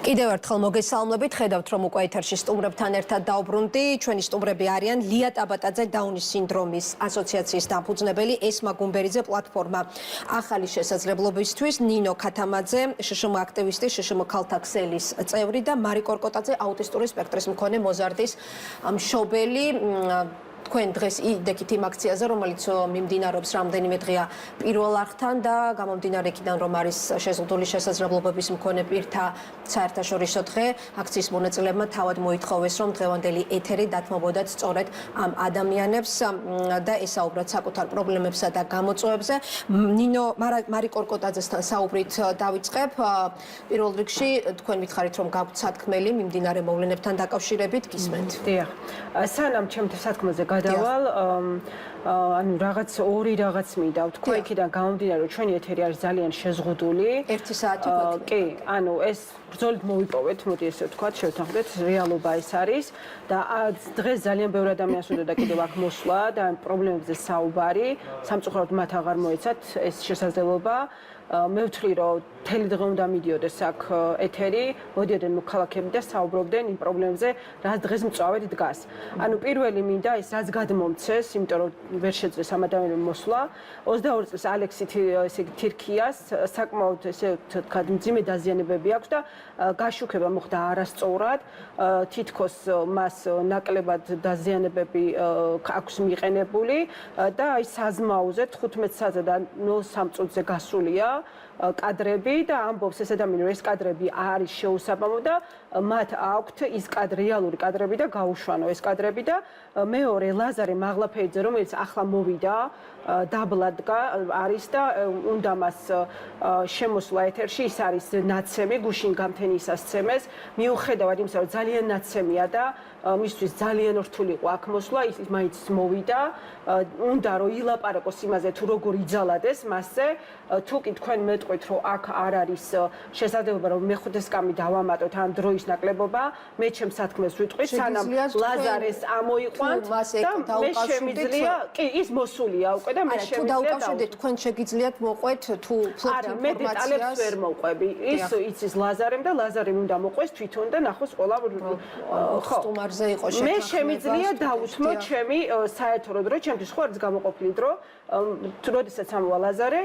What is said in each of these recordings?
კიდევ ერთხელ მოგესალმებით, ხედავთ რომ უკვე ეთერში სტუმრებთან ერთად დავბრუნდი. ჩვენი სტუმრები არიან ლია ტაბატაძე, დაუნის სინდრომის ასოციაციის დამფუძნებელი, ესმა გუმბერიძე, პლატფორმა ახალი შესაძლებლობისთვის, ნინო ქათამაძე, შშმ აქტივისტი, შშმ ქალთა ქსელის წევრი და მარი კორკოტაძე, აუტისტური სპექტრის მქონე მოზარდის მშობელი. თქვენ დღეს იდექით იმ აქციაზე, რომელიც მიმდინარეობს რამდენიმე დღეა პირველ არხთან და გამომდინარე იქიდან, რომ არის შეზღუდული შესაძლებლობების მქონე პირთა საერთაშორისო დღე, აქციის მონაწილეებმა თავად მოითხოვეს, რომ დღევანდელი ეთერი დათმობოდათ სწორედ ამ ადამიანებს და ესაუბრათ საკუთარ პრობლემებსა და გამოწვევებზე. ნინო მარი კორკოტაძესთან საუბრით დავიწყებ. პირველ რიგში თქვენ მითხარით, რომ გაქვთ სათქმელი მიმდინარე მოვლენებთან დაკავშირებით, გისმენთ. დიახ. სანამ ჩემთვის სათქმელზე გადავალ, ანუ ორი რაღაც მინდა ვთქვა, იქიდან გამომდინარე, რომ ჩვენი ეთერი არის ძალიან შეზღუდული. 1 საათი გვექნება. კი, ანუ ეს ბრძოლით მოვიპოვეთ, მოდი ესე ვთქვათ, შევთანხმდეთ, რეალობა ეს არის და დღეს ძალიან ბევრი ადამიანს უნდა და კიდევ აქ მოსვლა და ამ პრობლემებზე საუბარი, სამწუხაროდ მათ აღარ მოეცათ ეს შესაძლებლობა. მე ვთვლი, რომ მთელი დღე უნდა მიდიოდეს აქ ეთერი, მოდიოდნენ მოქალაქეები და საუბრობდნენ იმ პრობლემებზე, რაც დღეს მწვავედ დგას. ანუ პირველი მინდა ეს რაც გადმომცეს, იმიტომ რომ ვერ შეძლეს ამ ადამიანმა მოსვლა. 22 წლის ალექსი თირქიას საკმაოდ ესე ვთქვათ, მძიმე დაზიანებები აქვს და გაშუქება მოხდა არასწორად. თითქოს მას ნაკლებად დაზიანებები აქვს მიყენებული და აი საზმაოზე 15 საათზე და 03 წუთზე გასულია კადრები და ამბობს ეს ადამიანი, რომ ეს კადრები არის შეუსაბამო და მათ აქვთ ის რეალური კადრები და გაუშვანო ეს კადრები და მეორე ლაზარე მაღლაფეიძე, რომელიც ახლა მოვიდა, დაბლადგა არის და უნდა მას შემოსვლა ეთერში, ის არის ნაცემი, გუშინ გამთენისასცემეს, მიუხედავად იმისა, რომ ძალიან ნაცემია და მისთვის ძალიან რთული იყო აქ მოსვლა, ის მაინც მოვიდა, უნდა რომ ილაპარაკოს იმაზე, თუ როგორ იძალადეს მასზე, თუ კი თქვენ მეტყვით, რომ აქ არ არის შესაძლებლობა, რომ მეხუთე სკამი დავამატოთ ან დროის ნაკლებობა, მე ჩემს სათქმელს ვიტყვით, სანამ ლაზარეს ამოიყვანთ და მე შემიძლია, კი, ის მოსულია უკვე და მე შემიძლია. თუ დაუკავშირდეთ, თქვენ შეგიძლიათ მოყვეთ თუ ფლობთ ინფორმაციას? არა, მე დეტალებს ვერ მოვყვები. ის იცის ლაზარემ და ლაზარემ უნდა მოყვეს თვითონ და ნახოს ყველა ხო. სტუმარზე იყო შეთანხმება. მე შემიძლია დავუთმო ჩემი საერთო დრო, ჩემთვის ხო არის გამოყოფილი დრო, როდესაც ამოვა ლაზარე,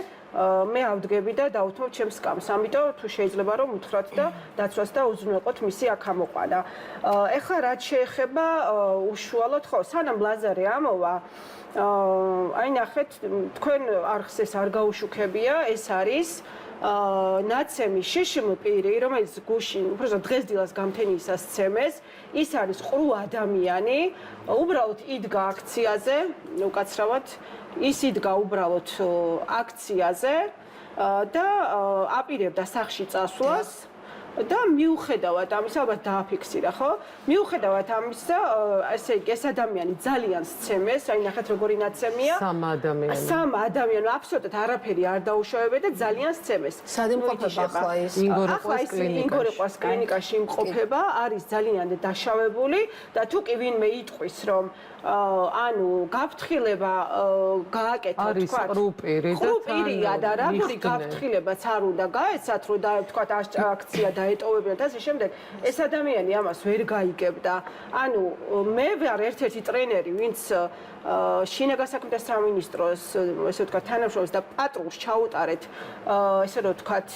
მე ავდგები და დავუთმობ ჩემს სკამს. ამიტომ თუ შეიძლება რომ უთხრათ და დაცვას და უზრუნველყოთ მისი აქ ამოყვანა. ეხლა რაც შეეხება უშუალოდ ხო, სანამ ლაზარე ამოვა, აი ნახეთ, თქვენ არხს ეს არ გაუშუქებია, ეს არის ნაცემი შშმ პირი, რომელიც გუშინ, უბრალოდ დღესდილას გამთენისასცემეს, ის არის ყრუ ადამიანი, უბრალოდ იდგა აქციაზე, უკაცრავად, ის იდგა უბრალოდ აქციაზე და აპირებდა სახლში წასვლას. და მიუხედავად ამისა, ალბათ დააფიქსირა, ხო? მიუხედავად ამისა, ესე იგი, ეს ადამიანი ძალიან სცემეს, აი ნახეთ როგორი ნაცემია. სამ ადამიანი, აბსოლუტურად არაფერი არ დაუშავებია და ძალიან სცემეს. სად იმყოფება ახლა ის? ახლა ის ინგორიყვას კლინიკაში იმყოფება, არის ძალიან დაშავებული და თუ კი ვინმე იტყვის, რომ ანუ გაფრთხილება გააკეთა, თქვა, ყრუპირია და რაბური გაფრთხილებაც არ უნდა გაეცათ, რომ და თქვა აქცია დაეტოვებინა და ასე შემდეგ, ეს ადამიანი ამას ვერ გაიგებდა. ანუ მე ვარ ერთ-ერთი ტრენერი, ვინც შინაგან საქმეთა სამინისტროს, ესე ვთქვათ, თანამშრომლებს და პატრულს ჩაუტარეთ, ესე რომ ვთქვათ,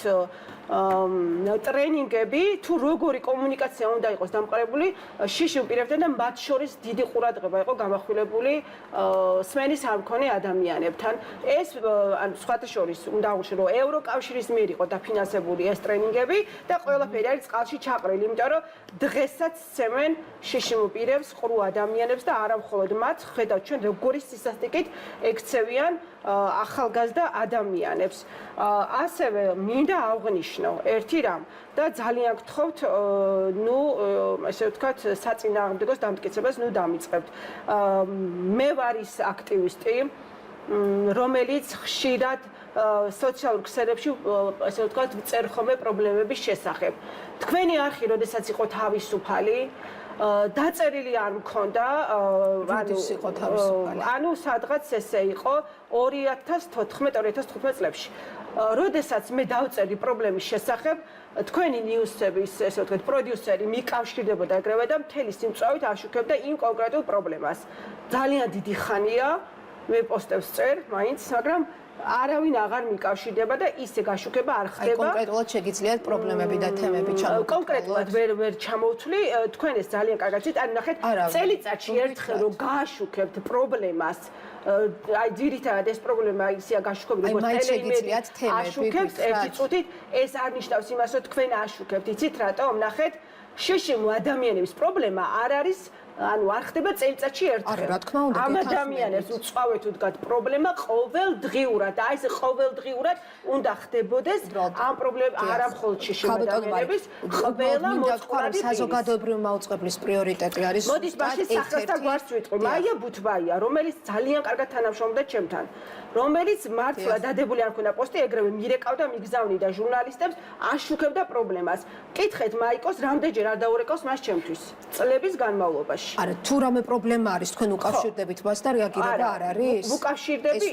ტრენინგები, თუ როგორი კომუნიკაცია უნდა იყოს დამყარებული შშმ პირებთან და მათ შორის დიდი ყურადღება იყო გამახვილებული სმენის არ მქონე ადამიანებთან. ეს ანუ სხვათა შორის უნდა აღვნიშნო, რომ ევროკავშირის მიერ იყო დაფინანსებული ეს ტრენინგები და ყველაფერი არის წყალში ჩაყრილი, იმიტომ რომ დღესაც სცემენ შშმ პირებს, ყრუ ადამიანებს და არა მხოლოდ მათ, ხედავთ ჩვენ როგორი სისასტიკით ექცევიან ახალგაზრდა ადამიანებს. ასევე მინდა აღვნიშნო ერთი რამ და ძალიან გთხოვთ, ნუ ესე ვთქვათ, საწინააღმდეგოს დამტკიცებას ნუ დამიწყებთ. მე ვარ ის აქტივისტი, რომელიც ხშირად სოციალურ ქსელებში, ესე ვთქვათ, ვწერ ხოლმე პრობლემების შესახებ. თქვენი არხი, როდესაც იყო თავისუფალი, დაწერილი არ მქონდა, ანუ სადღაც ესე იყო 2014-2015 წლებში. როდესაც მე დავწერდი პრობლემის შესახებ, თქვენი ნიუსების ესე ვთქვათ პროდიუსერი მიკავშირდებოდა ეგრევე და მთელი სიმწვავით აშუქებდა იმ კონკრეტულ პრობლემას. ძალიან დიდი ხანია მე პოსტებს წერ, მაინც, მაგრამ არავინ აღარ მიკავშირდება და ისე გაშუქება არ ხდება. კონკრეტულად შეგიძლიათ პრობლემები და თემები ჩამოვთვალოთ. კონკრეტულად ვერ ჩამოვთვლი, თქვენ ეს ძალიან კარგად იცით, ანუ ნახეთ, წელიწადში ერთხელ რომ გააშუქებთ პრობლემას, აი ძირითადად ეს პრობლემა ისეა გაშუქებული, როგორც ტელეიმედი აშუქებს ერთი წუთით, ეს არ ნიშნავს იმას, რომ თქვენ აშუქებთ, იცით რატომ? ნახეთ, შეშიმო ადამიანების პრობლემა არ არის ანუ არ ხდება წელიწადში ერთხელ. რა თქმა უნდა, ამ ადამიანებს უწვავეთ უდგათ პრობლემა ყოველდღიურად. აი ეს ყოველდღიურად უნდა ხდებოდეს ამ პრობლემ არა მხოლოდ შეშიმო ადამიანების, ყველა მოწყვლადი საზოგადოებრივი მაუწყებლის პრიორიტეტი არის. მოდის მაშინ სახელთა გვარს ვიტყვი. მაია ბუთბაია, რომელიც ძალიან კარგად თანამშრომლობდა ჩემთან. რომელიც მართლა დადებული არ ქონდა პოსტი, ეგრევე მირეკავდა, მიგზავნიდა ჟურნალისტებს, აშუქებდა პრობლემას. კითხეთ მაიკოს, რამდენჯერ არ დაურეკავს მას ჩემთვის წლების განმავლობაში. არა, თუ რამე პრობლემა არის, თქვენ უკავშირდებით მას და რეაგირება არ არის? უკავშირდები,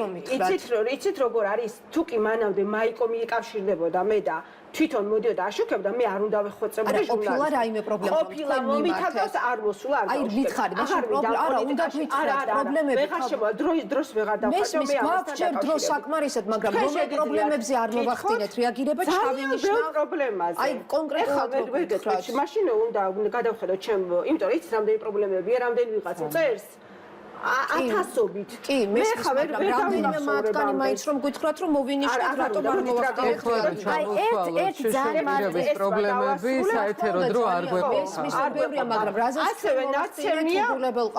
იცით როგორ არის? თუ კი მანამდე მაიკო მიეკავშირდებოდა მე და თვითონ მოდიოდა აშუქებდა, მე არ უნდა ვეხოცებოდი ჟურნალისტებს. ყოფილა რაიმე პრობლემა ყოფილა მომითაგავს არ მოსულა არ აი მითხარი, მაშინ პრობლემა არა, უნდა გვითხრათ პრობლემები. ვეღარ შემოვა, დროს ვეღარ დავხატო მე ამასთან. ჩვენ დროს საკმარისად, მაგრამ რომელ პრობლემებზე არ მოვახდინეთ რეაგირება, ჩავინიშნავ პრობლემაზე. აი კონკრეტულად ვერ გეტყვით, მაშინ უნდა გადავხედოთ ჩემ, იმიტომ რომ იცით რამდენი პრობლემებია, რამდენი ვიღაცა წერს. ათასობით. კი, მე რამდენიმე მათგანი მაინც რომ გითხრათ რომ მოვინიშნეთ რატომ არ მოვახდინეთ. აი ერთ ძალიან მარტივი პრობლემები საერთოდ დრო არ გვეყოლ. არ ბევრია, მაგრამ რაზეც ასევე ნაცემია,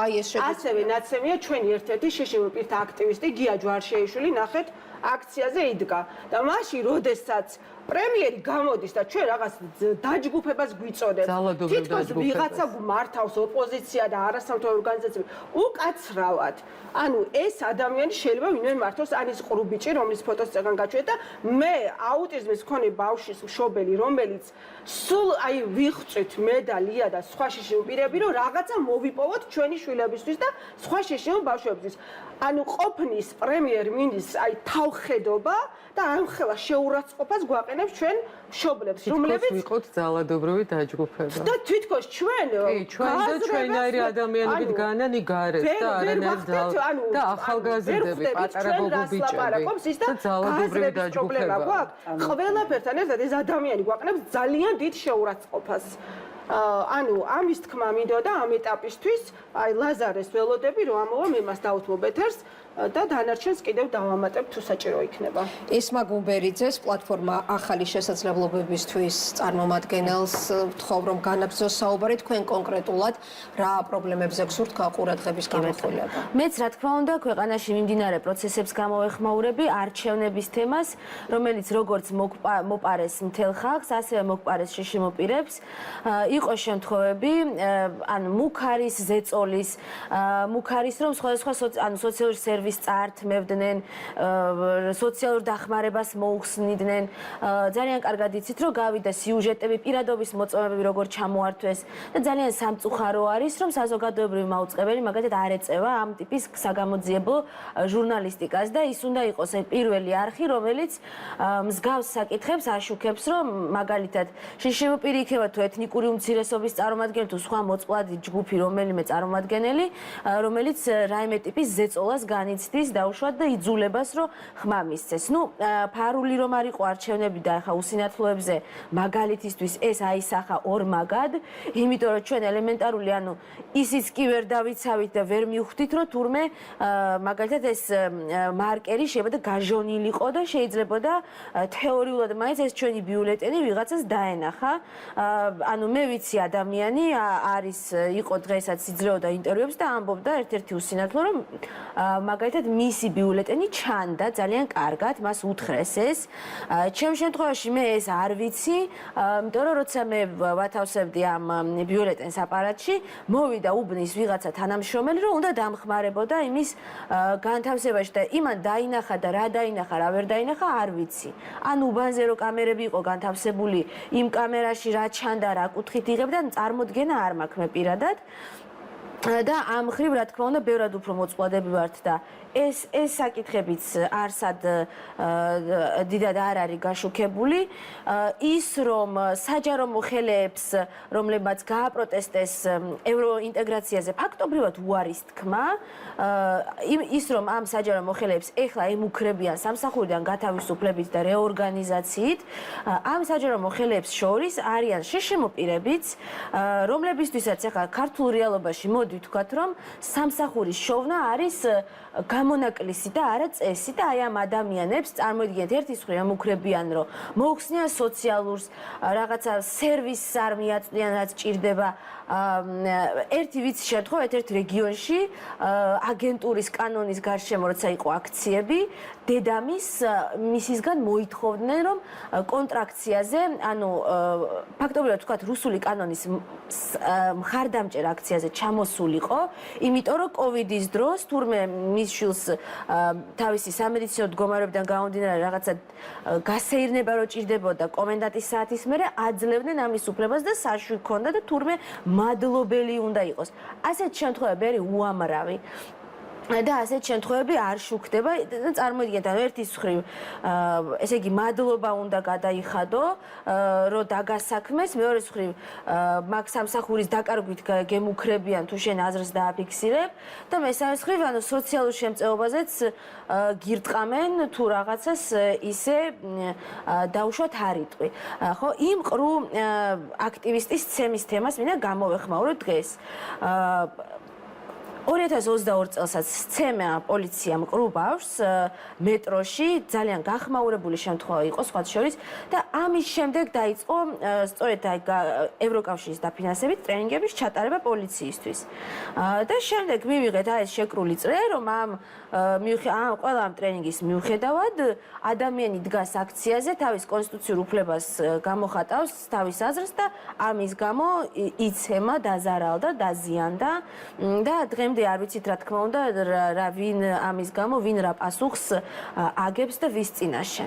აი ეს შეგვიძლია. ასევე ნაცემია ჩვენი ერთ-ერთი შეშიმო პირთა აქტივისტი გია ჯვარშეიშვილი, ნახეთ, აქციაზე იდგა და მაშინ როდესაც პრემიერი გამოდის და ჩვენ რაღაც დაჯგუფებას გვიწოდებს. თითქოს ვიღაცა მართავს ოპოზიცია და არასამთავრობო ორგანიზაციები უკაცრავად. ანუ ეს ადამიანი შეიძლება ვინმე მართოს, ან ის ყრუ ბიჭი, რომლის ფოტოს წეგან გაჩვენეთ და მე აუტიზმის მქონე ბავშვის მშობელი, რომელიც სულ აი ვიხვწვით მე და ლია და სხვა შეშიმო პირები, რომ რაღაცა მოვიპოვოთ ჩვენი შვილებისთვის და სხვა შეშიმო ბავშვებისთვის. ანუ ყოფნის პრემიერ-მინისტრის აი თავხედობა და ამხელა შეურაცხყოფას გვაყენებს ჩვენ მშობლებს, რომლებიც ვიყოთ ძალადობრივი დაჯგუფება. და თვითონ ჩვენ ჩვენ და ჩვენაირი ადამიანებით განანი გარეთ და არანაირ და ახალგაზრდები, პატარა გოგობიჭები და ძალადობრივი დაჯგუფება. ყველაფერთან ერთად ეს ადამიანი გვაყენებს ძალიან დიდ შეურაცხყოფას. ანუ ამის თქმა მინდოდა ამ ეტაპისთვის, აი ლაზარეს ველოდები რომ ამოვა მე მას დავუთმობ ეთერს და დანარჩენს კიდევ დავამატებ თუ საჭირო იქნება. ესმა გუმბერიძეს პლატფორმა ახალი შესაძლებლობებისთვის წარმომადგენელს ვთხოვ რომ განაგრძოს საუბარი თქვენ კონკრეტულად რა პრობლემებზე გსურთ ყურადღების გამახვილება. მეც რა თქმა უნდა ქვეყანაში მიმდინარე პროცესებს გამოვეხმაურები არჩევნების თემას, რომელიც როგორც მოპარეს მთელ ხალხს, ასევე მოპარეს შეშიმო პირებს. იყო შემთხვევები, ან მუქარის ზეწოლის, მუქარის რომ სხვადასხვა სოციალური სერვისს წაართმევდნენ, სოციალურ დახმარებას მოუხსნიდნენ. ძალიან კარგად იცით, რომ გავიდა სიუჟეტები, პირადობის მოწმობები როგორ ჩამოართვეს და ძალიან სამწუხარო არის, რომ საზოგადოებრივი მაუწყებელი მაგალითად არ ეწევა ამ ტიპის საგამოძიებო ჟურნალისტიკას და ის უნდა იყოს პირველი არხი, რომელიც მსგავს საკითხებს აშუქებს, რომ მაგალითად შეშიმო პირი იქნება თუ ეთნიკური უმცირესობის წარმომადგენელი თუ სხვა მოწყვლადი ჯგუფი რომელიმე წარმომადგენელი, რომელიც რაიმე ტიპის ზეწოლას განიცდის დაუშვათ და იძულებას რომ ხმა მისცეს. ნუ ფარული რომ არ იყო არჩევნები და ახლა უსინათლოებზე მაგალითისთვის ეს აისახა ორმაგად, იმიტომ რომ ჩვენ ელემენტარული ანუ ისიც კი ვერ დავიცავით და ვერ მივხვდით რომ თურმე მაგალითად ეს მარკერი შეიძლება და გაჟონილიყო და შეიძლება და თეორიულად მაინც ეს ჩვენი ბიულეტენი ვიღაცას დაენახა. ანუ მე ვიცი ადამიანი არის იყო დღესაც იძლეოდა ინტერვიუებს და ამბობდა ერთ-ერთი უსინათლო რომ მაგალითად მისი ბიულეტენი ჩანდა ძალიან კარგად, მას უთხრეს ეს. ჩემ შემთხვევაში მე ეს არ ვიცი, იმიტომ რომ როცა მე ვათავსებდი ამ ბიულეტენს აპარატში, მოვიდა უბნის ვიღაცა თანამშრომელი, რომ უნდა დამხმარებოდა იმის განთავსებაში და იმან დაინახა და რა დაინახა, რა ვერ დაინახა, არ ვიცი. ან უბანზე რო კამერები იყო განთავსებული, იმ კამერაში რა ჩანდა, რა კუთხით იღებდა, წარმოდგენა არ მაქვს მე პირადად. და ამ ხრივ რა თქმა უნდა ბევრად უფრო მოწყვლადები ვართ და ეს საკითხებიც არსად დიდად არ არის გაშუქებული ის რომ საჯარო მოხელეებს რომლებმაც გააპროტესტეს ევროინტეგრაციაზე ფაქტობრივად უარის თქმა ის რომ ამ საჯარო მოხელეებს ეხლა ემუქრებიან სამსახურიდან გათავისუფლებით და რეორგანიზაციით ამ საჯარო მოხელეებს შორის არიან შშმ პირებიც რომლებისთვისაც ეხლა ქართულ რეალობაში მოდი ვთქვათ რომ სამსახურის შოვნა არის გამონაკლისი და არა წესი და აი ამ ადამიანებს წარმოიდგინეთ ერთის მხრივ ემუქრებიან რომ მოუხსნიან სოციალურს რაღაცა სერვისს არ მიაწვდიან რაც ჭირდება ერთი ვიცი შემთხვევა ერთ რეგიონში აგენტურის კანონის გარშემო როცა იყო აქციები დედამის მისისგან მოითხოვდნენ რომ კონტრაქციაზე ანუ ფაქტობრივად ვთქვათ რუსული კანონის მხარდამჭერ აქციაზე ჩამოსულიყო იმიტომ რომ კოვიდის დროს თურმე მის შვილს თავისი სამედიცინო მდგომარეობიდან გამომდინარე რაღაცა გასეირნება რო ჭირდებოდა კომენდანტის საათის მერე აძლევდნენ ამის უფლებას და საშვი ჰქონდა და თურმე მადლობელი უნდა იყოს. ასეთ შემთხვევები არის უამრავი. და ასეთ შემთხვევები არ შუქდება. წარმოიდგინეთ, ანუ ერთის მხრივ, ესე იგი, მადლობა უნდა გადაიხადო, რომ დაგასაქმეს, მეორეს მხრივ, მაგ სამსახურის დაკარგვით გემუქრებიან თუ შენ აზრს დააფიქსირებ და მესამეს მხრივ, ანუ სოციალურ შემწეობაზეც გირტყამენ თუ რაღაცას ისე დაუშვათ არიტყვი. ხო, იმ ყრუ აქტივისტის ცემის თემას მინდა გამოვეხმაურო დღეს. 2022 წელსაც სცემა პოლიციამ ყრუ ბავშვს მეტროში ძალიან გახმაურებული შემთხვევა იყო სხვა შორის და ამის შემდეგ დაიწყო სწორედ ევროკავშირის დაფინანსებით ტრენინგების ჩატარება პოლიციისთვის. და შემდეგ მივიღეთ აი ეს შეკრული წრე, რომ ამ ყველა ამ ტრენინგის მიუხედავად ადამიანი დგას აქციაზე, თავის კონსტიტუციურ უფლებას გამოხატავს, თავის აზრს და ამის გამო იცემა, დაზარალდა, დაზიანდა და დღემდე არ ვიცით რა თქმა უნდა რა ვინ ამის გამო ვინ რა პასუხს აგებს და ვის წინაშე.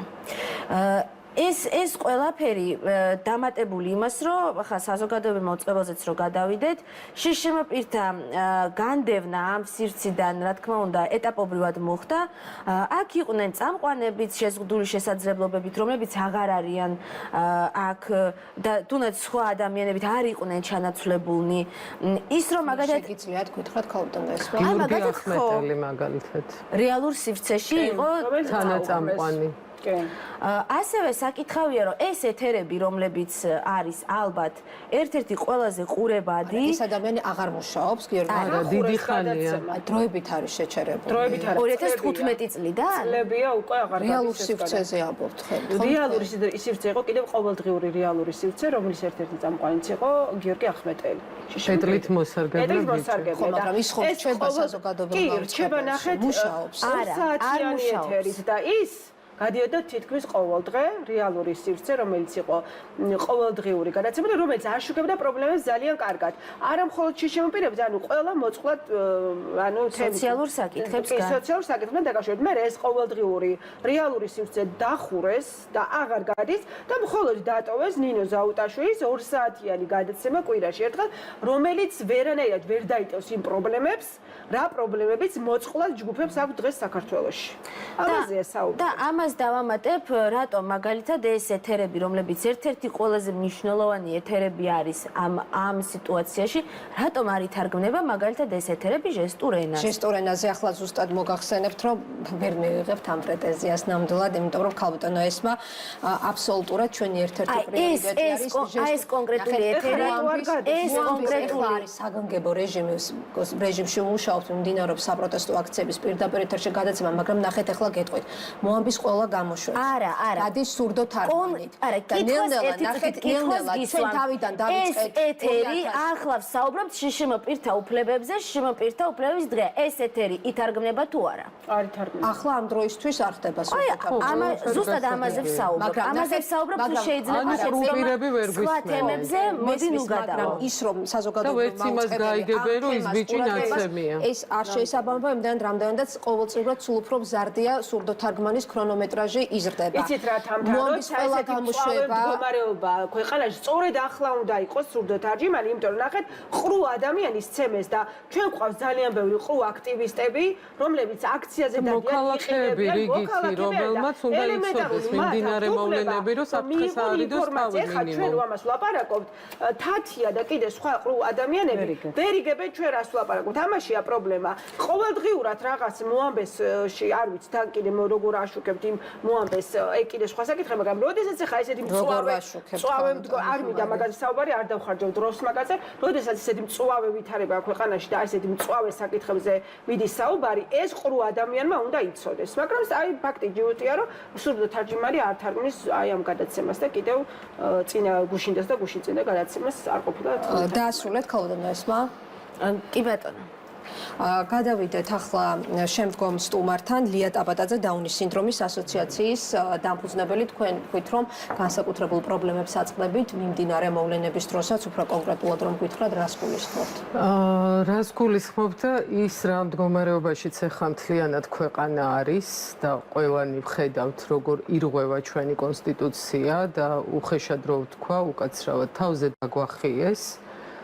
ეს ყველაფერი დამატებული იმას, რომ ხა საზოგადოებრივ მოწყობილზეც რო გადავიდეთ, შშმ პირთა განდევნა ამ სივრციდან, რა თქმა უნდა, ეტაპობრივად მოხდა. აქ იყვნენ წამყვანებიც, შეზღუდული შესაძლებლობებით, რომლებიც აღარ არიან აქ და თუნდაც სხვა ადამიანებით არ იყვნენ ჩანაცვლებულნი. ის რომ მაგალითად შეგიძლიათ გითხრათ ქალბატონ ესვა. გიორგი ახმეტელი მაგალითად. რეალურ სივრცეში იყო თანაწამყვანი. ასევე საკითხავია, რომ ეს ეთერები, რომლებიც არის ალბათ ერთ-ერთი ყველაზე ყურებადი, ეს ადამიანი აღარ მუშაობს, გიორგი. არა, დიდი ხანია. დროებით არის შეჩერებული. 2015 წლიდან? წლებია უკვე აღარ გადის. რეალურ სივრცეზე აბობთ ხელი. რეალური სივრცე იყო კიდევ ყოველდღიური რეალური სივრცე, რომლის ერთ-ერთი წამყვანიც იყო გიორგი ახმეტელი. პეტრით მოსარგებლე. ხო, მაგრამ ის ხო რჩება საზოგადოებრივ მუხლებში. მუშაობს. არა, არ მუშაობს და ის გადიოდა თითქმის ყოველდღე რეალური სივრცე, რომელიც იყო ყოველდღიური გადაცემა და რომელიც აშუქებდა პრობლემებს ძალიან კარგად. არა მხოლოდ შშმ პირებს, ანუ ყველა მოწყვლად, ანუ სოციალურ საკითხებს სოციალურ საკითხებთან დაკავშირებით. მე ეს ყოველდღიური რეალური სივრცე დახურეს და აღარ გადის და მხოლოდ დატოვეს ნინო ზაუტაშვილის 2 საათიანი გადაცემა კვირაში ერთხელ, რომელიც ვერანაირად ვერ დაიტევს იმ პრობლემებს, რა პრობლემებიც მოწყვლად ჯგუფებს აქვს დღეს საქართველოში. ამაზეა საუბარი. და ამას დავამატებ, რატომ მაგალითად ეს ეთერები, რომლებიც ერთ-ერთი ყველაზე მნიშვნელოვანი ეთერები არის ამ სიტუაციაში, რატომ არ ითარგმნება მაგალითად ეს ეთერები ჟესტურ ენაზე? ჟესტურ ენაზე ახლა ზუსტად მოგახსენებთ, რომ ვერ მივიღებთ ამ პრეტენზიას ნამდვილად, იმიტომ რომ ქალბატონო ესმა აბსოლუტურად ჩვენი ერთ-ერთი პრიორიტეტი არის ეს კონკრეტული ეთერი, ეს კონკრეტული არის საგანგებო რეჟიმში მუშაობს, მიმდინარეობს საპროტესტო აქციების პირდაპირ ეთერში გადაცემა, მაგრამ ნახეთ ახლა გეტყვით. მოამბის ყველა გამოშვებს. არა. გადის სურდო თარგმანით. არა, ნელ-ნელა ჩვენ თავიდან დავიწყეთ. ეს ეთერი ახლა ვსაუბრობთ შშმ პირთა უფლებებზე, შშმ პირთა უფლებების დღე. ეს ეთერი ითარგმნება თუ არა? არ ითარგმნება. ახლა ამ დროისთვის არ ხდება სურდო თარგმანი. ზუსტად ამაზე ვსაუბრობ. ამაზე ვსაუბრობ თუ შეიძლება სხვა თემებზე მოდი ნუ გადავა. ის რომ საზოგადოებრივ და ვერც იმას გაიგებენ, რომ ის ბიჭი ნაცემია. ეს არ შეესაბამება იმდან რამდენადაც ყოველწლიურად სულ უფრო მზარდია სურდო თარგმანის ქრონომეტრია. ქრონომეტრაჟი იზრდება. იცით რა თამთა ესეთი მდგომარეობა ქვეყანაში სწორედ ახლა უნდა იყოს სურდოთარჯიმანი, იმიტომ რომ ნახეთ ყრუ ადამიანის ცემეს და ჩვენ გვყავს ძალიან ბევრი ყრუ აქტივისტები, რომლებიც აქციაზე დადიან, მოქალაქეები რიგითი, რომელმაც უნდა იცოდეს მიმდინარე მოვლენები, რომ საფრთხეს არ იდოს თავი მინიმუმ. ჩვენ ამას ვლაპარაკობთ, თათია და კიდე სხვა ყრუ ადამიანები ვერ იგებენ ჩვენ რას ვლაპარაკობთ. ამაშია პრობლემა. ყოველდღიურად რაღაც მოამბესში არ ვიცი, თან კიდე როგორ აშუქებთ იმ მოამბეს, კიდე სხვა საკითხი, მაგრამ როდესაც ახლა ესეთი მწვავე არ მინდა მაგაზე საუბარი, არ დავხარჯავ დროს მაგაზე, როდესაც ესეთი მწვავე ვითარება ქვეყანაში და ესეთი მწვავე საკითხებზე მიდის საუბარი, ეს ყრუ ადამიანმა უნდა იცოდეს. მაგრამ აი ფაქტი ჯიუტია, რომ სურდოთარჯიმანი არ თარგმნის აი ამ გადაცემას და კიდევ წინა გუშინდას და გუშინ წინა გადაცემას არ ყოფილა. დაასრულეთ ქალბატონო ესმა. კი ბატონო. გადავიდეთ ახლა შემდგომ სტუმართან ლია ტაბატაძე დაუნის სინდრომის ასოციაციის დამფუძნებელი. თქვენ თქვით, რომ განსაკუთრებულ პრობლემებს აწყდებით მიმდინარე მოვლენების დროსაც, უფრო კონკრეტულად რომ გითხრათ, რას გულისხმობთ? რას გულისხმობთ და ის რა მდგომარეობაშიც ახლა მთლიანად ქვეყანა არის და ყველანი ვხედავთ, როგორ ირღვევა ჩვენი კონსტიტუცია და უხეშად რო ვთქვა, უკაცრავად თავზე დაგვახიეს.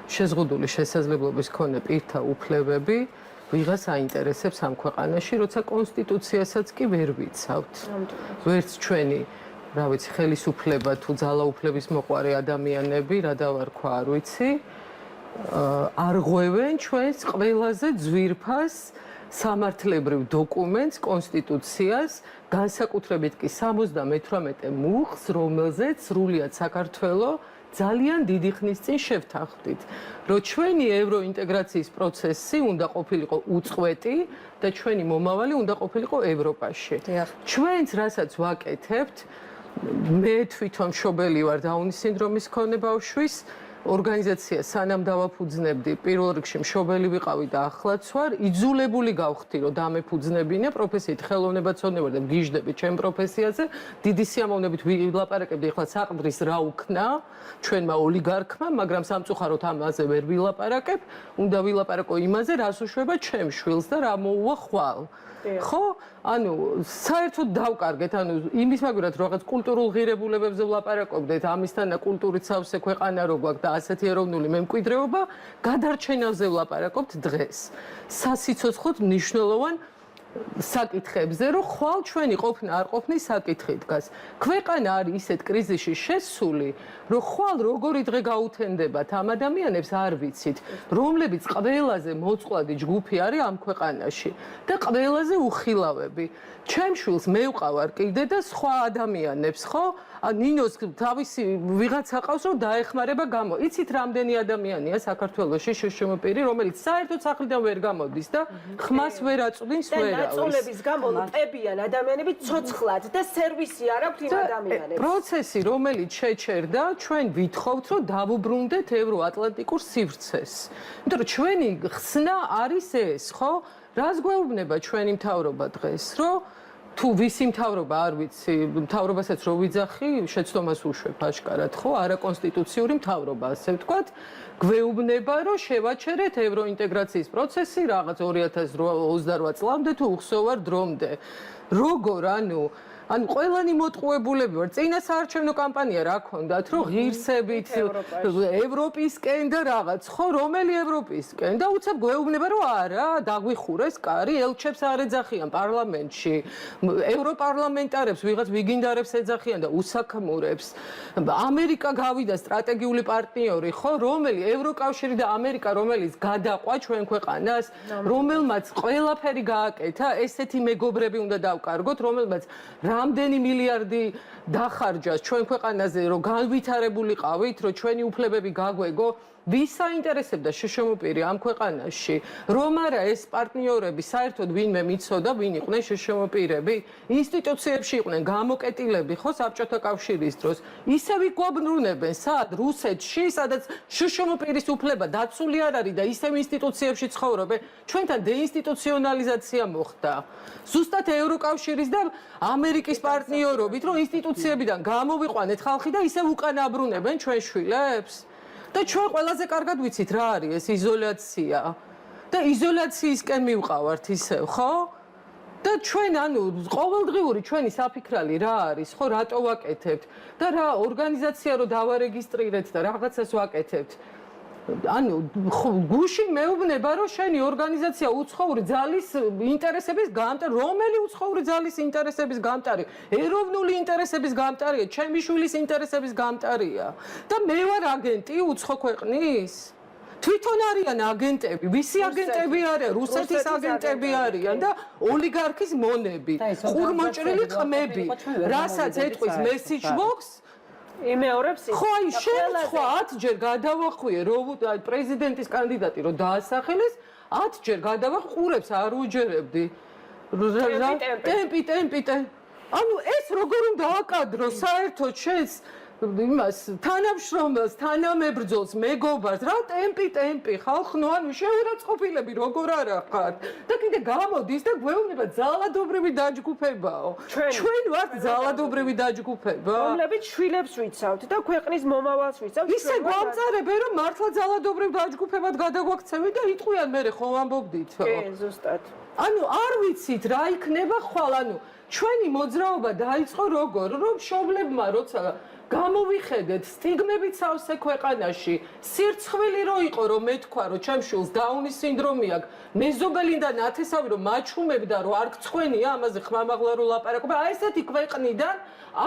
შეზღუდული შესაძლებლობის მქონე პირთა უფლებები ვიღას აინტერესებს ამ ქვეყანაში, როცა კონსტიტუციასაც კი ვერ ვიცავთ. ვერც ჩვენი, რა ვიცი, ხელისუფლება თუ ძალაუფლების მოყვარე ადამიანები, რა დავარქვა, არ ვიცი, არ ღვევენ ჩვენს ყველაზე ძვირფას სამართლებრივ დოკუმენტს, კონსტიტუციას, განსაკუთრებით კი 78 მუხლს, რომელზეც სრულიად საქართველო ძალიან დიდი ხნის წინ შევთანხმდით, რომ ჩვენი ევროინტეგრაციის პროცესი უნდა ყოფილიყო უწყვეტი და ჩვენი მომავალი უნდა ყოფილიყო ევროპაში. ჩვენც რასაც ვაკეთებთ, მე თვითონ მშობელი ვარ დაუნის სინდრომის მქონე ბავშვის, ორგანიზაცია სანამ დავაფუძნებდი, პირველ რიგში მშობელი ვიყავი და ახლაც ვარ, იძულებული გავხდი, რომ დამეფუძნებინე, პროფესიით ხელოვნებაცოდნე ვარ და ვგიჟდები ჩემ პროფესიაზე, დიდი სიამოვნებით ვილაპარაკებდი ახლა საყდრის რა უქნა ჩვენმა ოლიგარქმა, მაგრამ სამწუხაროდ ამაზე ვერ ვილაპარაკებ, უნდა ვილაპარაკო იმაზე, რას უშვება ჩემ შვილს და რა მოუვა ხვალ. ხო? ანუ საერთოდ დავკარგეთ, ანუ იმის მაგურად რაღაც კულტურულ ღირებულებებზე ვლაპარაკობდეთ, ამისთანა კულტურით სავსე ქვეყანა რო გვაქვს და ასეთი ეროვნული მემკვიდრეობა, გადარჩენაზე ვლაპარაკობთ დღეს. სასიცოცხლოდ მნიშვნელოვან საკითხებზე, რომ ხვალ ჩვენი ყოფნა არ ყოფნის საკითხი დგას. ქვეყანა არის ისეთ კრიზისში შესული, რომ ხვალ როგორი დღე გაუთენდებათ ამ ადამიანებს არ ვიცით, რომლებიც ყველაზე მოწყვლადი ჯგუფი არის ამ ქვეყანაში და ყველაზე უხილავები. ჩემ შვილს მე ვყავარ კიდე და სხვა ადამიანებს, ხო? ნინოს თავისი ვიღაცა ყავს, რომ დაეხმარება გამო. იცით რამდენი ადამიანია საქართველოში შეშმოპირი, რომელიც საერთოდ სახლიდან ვერ გამოდის და ხმას ვერ აწვდის, ვერ არის. ნაწოლების გამო ტებიან ადამიანები ცოცხლად და სერვისი არ აქვს იმ ადამიანებს. პროცესი, რომელიც შეჩერდა, ჩვენ ვითხოვთ, რომ დავუბრუნდეთ ევროატლანტიკურ სივრცეს. იმიტომ რომ ჩვენი ხსნა არის ეს, ხო? რას გვეუბნება ჩვენი მთავრობა დღეს, რომ თუ ვისი მთავრობა არ ვიცი, მთავრობასაც რო ვიძახი, შეცდომას უშვებ აშკარად, ხო? არაკონსტიტუციური მთავრობა, ასე ვთქვათ, გვეუბნება, რომ შევაჩერეთ ევროინტეგრაციის პროცესი რაღაც 2028 წლამდე თუ უხსოვარ დრომდე. როგორ, ანუ ყველანი მოტყუებულები ვარ. წინა საარჩევნო კამპანია რა ქონდათ, რომ ღირსებით ევროპისკენ და რაღაც, ხო, რომელი ევროპისკენ და უცებ გვეუბნება, რომ არა, დაგვიხურეს კარი, ელჩებს არ ეძახიან პარლამენტში. ევროპარლამენტარებს ვიღაც ვიგინდარებს ეძახიან და უსაქმურებს. ამერიკა გავიდა სტრატეგიული პარტნიორი, ხო, რომელი ევროკავშირი და ამერიკა, რომელიც გადაყვა ჩვენ ქვეყანას, რომელმაც ყველაფერი გააკეთა, ესეთი მეგობრები უნდა დავკარგოთ, რომელმაც რამდენი მილიარდი დახარჯას ჩვენ ქვეყანაზე, რომ განვითარებულიყავით, რომ ჩვენი უფლებები გაგვეგო, ვის აინტერესებდა შეშმოპირი ამ ქვეყანაში, რომ არა ეს პარტნიორები საერთოდ ვინმე მიცოდა, ვინ იყვნენ შეშმოპირები, ინსტიტუციებში იყვნენ გამოკეტილები, ხო, საბჭოთა კავშირის დროს, ისევ იყვაბრუნებენ, სად, რუსეთში, სადაც შეშმოპირის უფლება დაცული არ არის და ისევ ინსტიტუციებში ცხოვრობენ, ჩვენთან დეინსტიტუციონალიზაცია მოხდა. ზუსტად ევროკავშირის და ამერიკის პარტნიორობით, რომ ინსტიტუციებიდან გამოვიყვანეთ ხალხი და ისევ უკან აბრუნებენ ჩვენ შვილებს. და ჩვენ ყველაზე კარგად ვიცით რა არის ეს იზოლაცია და იზოლაციისკენ მივყავართ ისევ, ხო? და ჩვენ ანუ ყოველდღიური ჩვენი საფიქრალი რა არის, ხო, რატო ვაკეთებთ და რა ორგანიზაცია რო დავარეგისტრირეთ და რაღაცას ვაკეთებთ. ანუ გუში მეუბნება რომ შენი ორგანიზაცია უცხოური ძალის ინტერესების გამტარი, რომელი უცხოური ძალის ინტერესების გამტარი? ეროვნული ინტერესების გამტარია, ჩემი შვილის ინტერესების გამტარია. და მე ვარ აგენტი უცხო ქვეყნის? თვითონ არიან აგენტები, ვისი აგენტები არიან? რუსეთის აგენტები არიან და ოლიგარქის მონები, ყურმოჭრილი ყმები, რასაც ეთქვის message box იმეორებს ის. ხო, აი შემცხვა 10 ჯერ გადავახვიე, რომ პრეზიდენტის კანდიდატი რომ დაასახელეს, 10 ჯერ გადავაყურებს არ უჯერებდი. ტემპი. ანუ ეს როგორ უნდა აკადრო საერთოდ შენს იმას თანამშრომელს, თანამებრძოლს, მეგობარს, რა ტემპი, ხალხო, ანუ შეურაცხყოფილები როგორ არა ხართ? და კიდე გამოდის და გვეუბნება ძალადობრივი დაჯგუფებაო. ჩვენ ვართ ძალადობრივი დაჯგუფება. რომლებიც შვილებს ვიცავთ და ქვეყნის მომავალს ვიცავთ. ისე გვამწარებენ რომ მართლა ძალადობრივ დაჯგუფებად გადაგვაქცევით და იტყვიან მერე ხო ამბობდით. კი, ზუსტად. ანუ არ ვიცით რა იქნება ხვალ, ანუ ჩვენი მოძრაობა დაიწყო როგორ, რომ მშობლებმა როცა გამოვიხედეთ სტიგმებით სავსე ქვეყანაში, სირცხვილი რო იყო რომ მე თქვა რომ ჩემ შვილს დაუნის სინდრომი აქვს, მეზობელი და ნათესავი რომ მაჩხუმებდა რომ არ გწხვენია, ამაზე ხმამაღლა რო ლაპარაკობ, აი ესეთი ქვეყნიდან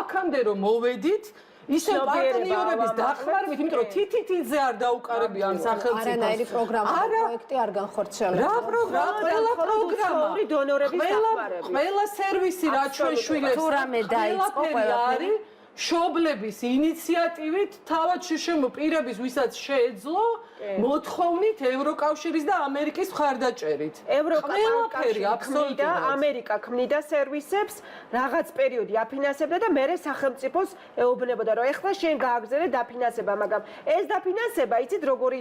აქამდე რომ მოვედით ისე პარტნიორების დახმარებით, იმიტომ რომ თითითიძე არ დაუკარებია ამ სახელმწიფოს. არანაირი პროგრამა და პროექტი არ განხორციელება. რა პროგრამა? ყველა პროგრამა. დონორების დახმარებით. ყველა სერვისი რა ჩვენ შვილებს. თურმე დაიწყო ყველაფერი. მშობლების ინიციატივით თავად შშმ პირების ვისაც შეეძლო მოთხოვნით ევროკავშირის და ამერიკის მხარდაჭერით. ყველაფერი აბსოლუტურად ამერიკა ქმნიდა სერვისებს, რაღაც პერიოდი აფინანსებდა და მერე სახელმწიფოს ეუბნებოდა რომ ეხლა შენ გააგზავნე დაფინანსება, მაგრამ ეს დაფინანსება იცით როგორი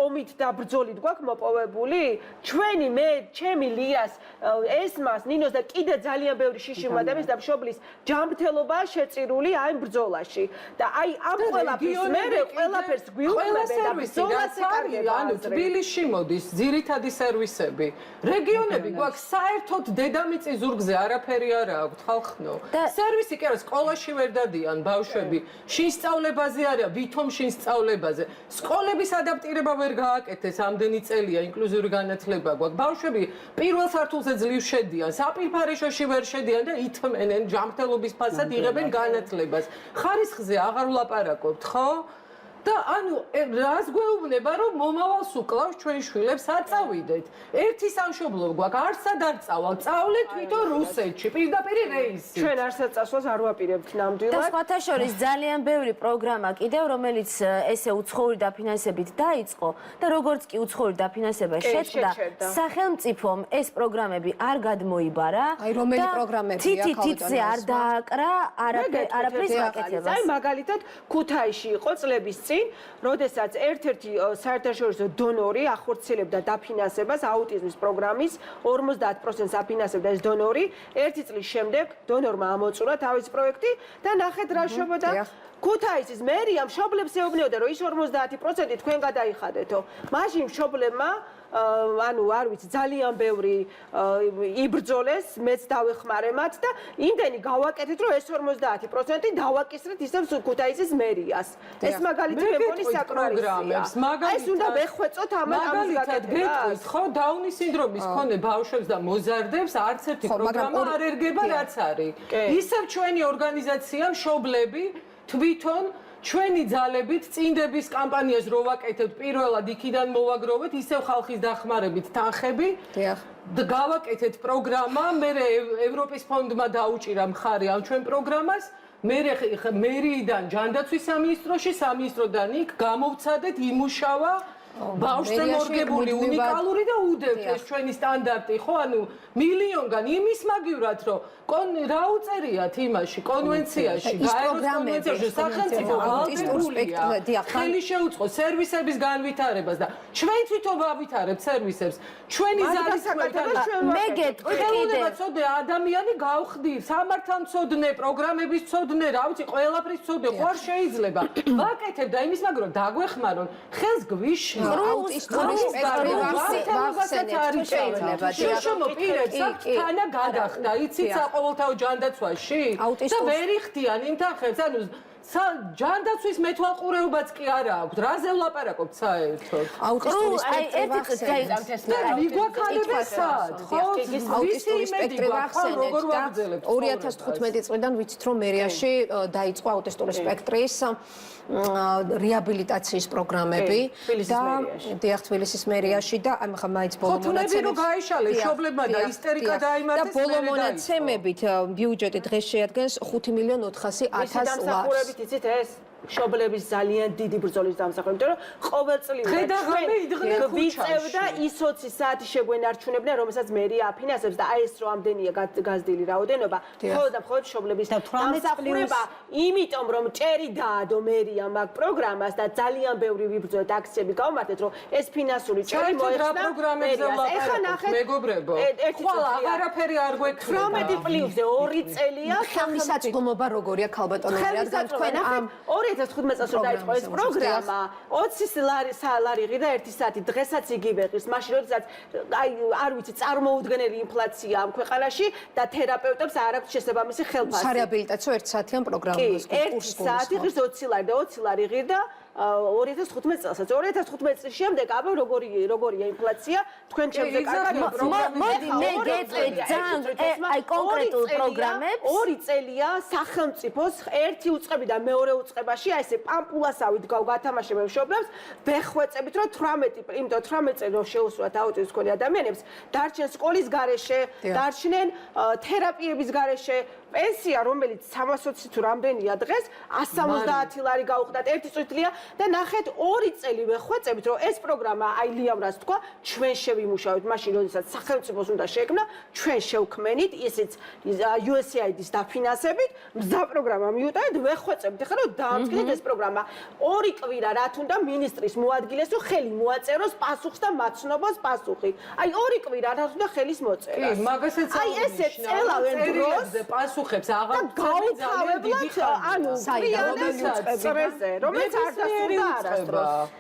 ომით და ბრძოლით გვაქვს მოპოვებული? ჩვენი მე, ჩემი ლიას, ესმას, ნინოს და კიდე ძალიან ბევრი შიში ადამიანის და მშობლის ჯანმრთელობაა შეწირული აი ბრძოლაში და აი ამ ყველაფერს მერე ყველაფერს გვიუყურებენ და ბრძოლას ანუ თბილისში მოდის ძირითადი სერვისები. რეგიონები გვაქვს საერთოდ დედამიწის ზურგზე არაფერი არ აქვს ხალხო. სერვისი კი არა, სკოლაში ვერ დადიან ბავშვები. შინსწავლებაზე არა, ვითომ შინსწავლებაზე. სკოლების ადაპტირება ვერ გააკეთეს ამდენი წელია, ინკლუზიური განათლება გვაქვს. ბავშვები პირველ სართულზე ძლივ შედიან, საპირფარეშოში ვერ შედიან და ითმენენ ჯანმრთელობის ფასად იღებენ განათლებას. ხარისხზე აღარ ვლაპარაკობთ, ხო? და ანუ რას გვეუბნება რომ მომავალს უკლავს ჩვენ შვილებს აწავიდეთ. ერთი სამშობლო გვაქვს, არსად არ წავალ, წავლეთ თვითონ რუსეთში, პირდაპირ რეისი. ჩვენ არსად წასვლას არ ვაპირებთ ნამდვილად. და სხვათა შორის ძალიან ბევრი პროგრამა კიდევ, რომელიც ესე უცხოური დაფინანსებით დაიწყო და როგორც კი უცხოური დაფინანსება შეწყდა, სახელმწიფომ ეს პროგრამები არ გადმოიბარა. აი რომელი პროგრამებია თითითიძე არ დააკრა არაფრის გაკეთებას. აი მაგალითად ქუთაისში იყო წლების წინ, როდესაც ერთ-ერთი საერთაშორისო დონორი ახორციელებდა დაფინანსებას აუტიზმის პროგრამის 50%-ს აფინანსებდა ეს დონორი. ერთი წლის შემდეგ დონორმა ამოწურა თავისი პროექტი და ნახეთ რა შეობდა. ქუთაისის მერია მშობლებს ეუბნებოდა რომ ის 50% თქვენ გადაიხადეთო. მაშინ მშობლებმა ანუ არ ვიცი ძალიან ბევრი იბრძოლეს, მეც დავეხმარე მათ და იმდენი გავაკეთეთ რომ ეს 50% დავაკისრეთ ისევ ქუთაისის მერიას. ეს მაგალითი მე მგონი საკმარისია. ეს უნდა ვეხვეწოთ ამას გეტყვით, ხო, დაუნის სინდრომის მქონე ბავშვებს და მოზარდებს არც ერთი პროგრამა არ ერგება რაც არის. ისევ ჩვენი ორგანიზაცია მშობლები თვითონ ჩვენი ძალებით წინდების კამპანიას რო ვაკეთებთ, პირველად იქიდან მოვაგროვეთ, ისევ ხალხის დახმარებით თანხები. გავაკეთეთ პროგრამა, მე ევროპის ფონდმა დაუჭირა მხარი ამ ჩვენ პროგრამას. მერიიდან ჯანდაცვის სამინისტროში, სამინისტროდან იქ გამოვცადეთ, იმუშავა ბავშვზე მორგებული უნიკალური და უდევთ ჩვენი სტანდარტი, ხო, ანუ მილიონგან იმის მაგივრად, რომ რა უწერიათ იმაში, კონვენციაში, გაეროს კონვენციაში, სახელმწიფო ვალდებულია, ხელი შეუწყო სერვისების განვითარებას და ჩვენ თვითონ ვავითარებთ სერვისებს. ჩვენი ზარის მე გეტყვი კიდე ცოდე ადამიანი გავხდი, სამართალმცოდნე, პროგრამების მცოდნე, რა ვიცი, ყველაფრის მცოდნე, ხო არ შეიძლება. ვაკეთებ და იმის მაგივრად დაგვეხმარონ, ხელს გვიშლი. აუტისტური სპექტრი ვახსენებთ შეიძლება შუშუმო პირებს აქვს თანა გადახდა იცით საყოველთაო ჯანდაცვაში და ვერ იხდიან იმ თანხებს ანუ ჯანდაცვის მეთვალყურეობაც კი არა აქვს რაზე ვლაპარაკობთ საერთოდ აუტისტური სპექტრი აუტისტური სპექტრი ვახსენებთ და 2015 წლიდან ვიცით რომ მერიაში დაიწყო აუტისტური სპექტრის რეაბილიტაციის პროგრამები და დიახ თბილისის მერიაში და აი ხა მაინც ბოლო მონაცემები გაიშალეს მშობლებმა და ისტერიკა დაიმართეს და ბოლო მონაცემებით ბიუჯეტი დღეს შეადგენს 5.400.000 ლარს იცით ეს მშობლების ძალიან დიდი ბრძოლის დამსახურება, იმიტომ რომ ყოველწლიურად გვიწევდა ის 20 საათი შეგვენარჩუნებდნენ, რომელსაც მერია აფინანსებს და აი ეს რო ამდენია გაზრდილი რაოდენობა, მხოლოდ და მხოლოდ მშობლების დამსახურება, იმიტომ რომ ჭერი დაადო მერიამ აქ პროგრამას და ძალიან ბევრი ვიბრძოლეთ აქციები გავმართეთ, რომ ეს ფინანსური ჭერი მოეწნა მერიას. ეხლა ნახეთ, მეგობრებო, ხვალ აღარაფერი არ გვექნება. 18 პლუსზე 2 წელია ხელმისაწვდომობა როგორია ქალბატონო, რადგან თქვენ ამ 2015 წელს რომ დაიწყო ეს პროგრამა 20 ლარი ღირდა 1 საათი დღესაც იგივე ღირს მაშინ როდესაც აი არ ვიცი წარმოუდგენელი ინფლაცია ამ ქვეყანაში და თერაპევტებს არ აქვს შესაბამისი ხელფასი სარეაბილიტაციო 1 საათიან პროგრამას კურსს 1 საათი ღირს 20 ლარი და 20 ლარი ღირდა 2015 წელსაც 2015 წლის შემდეგ აბა როგორია ინფლაცია თქვენ ჩემზე კარგად მოდი მე გეტყვით ძალიან აი კონკრეტულ პროგრამებს 2 წელია სახელმწიფოს ერთი უწყები და მეორე უწყებაში აი ესე პამპულასავით გავგათამაშებენ მშობლებს ვეხვეწებით რომ 18 იმიტომ 18 წელი რომ შეუსვათ აუტიზმის მქონე ადამიანებს დარჩენ სკოლის გარეშე დარჩნენ თერაპიების გარეშე პენსია რომელიც 320 თუ რამდენია დღეს 170 ლარი გაუხდათ ერთი წუთია და ნახეთ 2 წელი ვეხვეწებით რომ ეს პროგრამა აი ლიამრას თქვა ჩვენ შევიმუშავეთ მაშინ როდესაც სახელმწიფოს უნდა შექმნა ჩვენ შევქმენით ისიც USAID-ის დაფინანსებით მზა პროგრამა მიუტანეთ ვეხვეწებით ახლა რომ დაამტკიცეთ ეს პროგრამა 2 კვირა რა თუნდა მინისტრის მოადგილეს რომ ხელი მოაწეროს პასუხს და მაცნობას პასუხი აი 2 კვირა რა თუნდა ხელის მოწერას კი მაგასაც აი ესე წელავენ დროს პასუხებს აღარ გაუთავებლად ანუ წრეზე რომელიც არ დასურდა არასდროს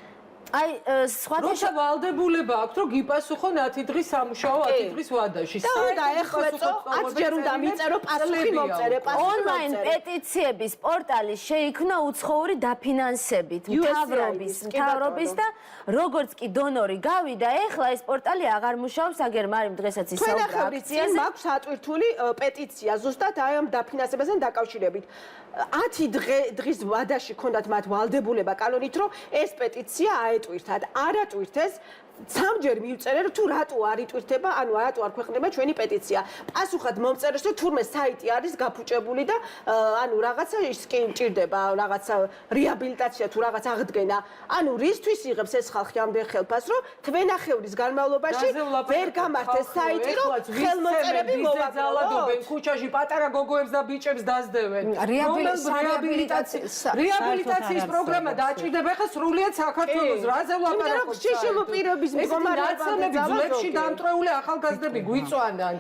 აი სხვადასხვა ვალდებულება აქვს რომ გიპასუხონ 10 დღის სამუშაო 10 დღის ვადაში და ეხვეწო 10 ჯერ უნდა მიწერო პასუხი მომწერე პასუხი ონლაინ პეტიციების პორტალი შეიქმნა უცხოური დაფინანსებით მთავრობის და როგორც კი დონორი გავიდა ეხლა ეს პორტალი აღარ მუშაობს აგერ მარიმ დღესაც ისაუბრა აქციაზე მაქვს ატვირთული პეტიცია ზუსტად აი ამ დაფინანსებასთან დაკავშირებით 10 დღის ვადაში ქონდათ მათ ვალდებულება კანონით რომ ეს პეტიცია აეტვირთათ არ ატვირთეს სამჯერ მივწერე რომ თუ რატო არ იტვირთება ანუ რატო არ ქვეყნდება ჩვენი პეტიცია პასუხად მომწერეს რომ თურმე საიტი არის გაფუჭებული და ანუ რაღაცა ის კი მჭირდება რაღაცა რეაბილიტაცია თუ რაღაც აღდგენა ანუ რისთვის იღებს ეს ხალხი ამდენ ხელფას რომ თვენახევრის განმავლობაში ვერ გამართეს საიტი რომ ხელმოწერები მოვაგროვოთ ქუჩაში პატარა გოგოებს და ბიჭებს დაძდევენ რეაბილიტაციის პროგრამა დააჭირდება ხა სრულიად საქართველოს რაზე ვლაპარაკობთ ძვლებში დამტრეული ახალგაზრდები გვიწვანან.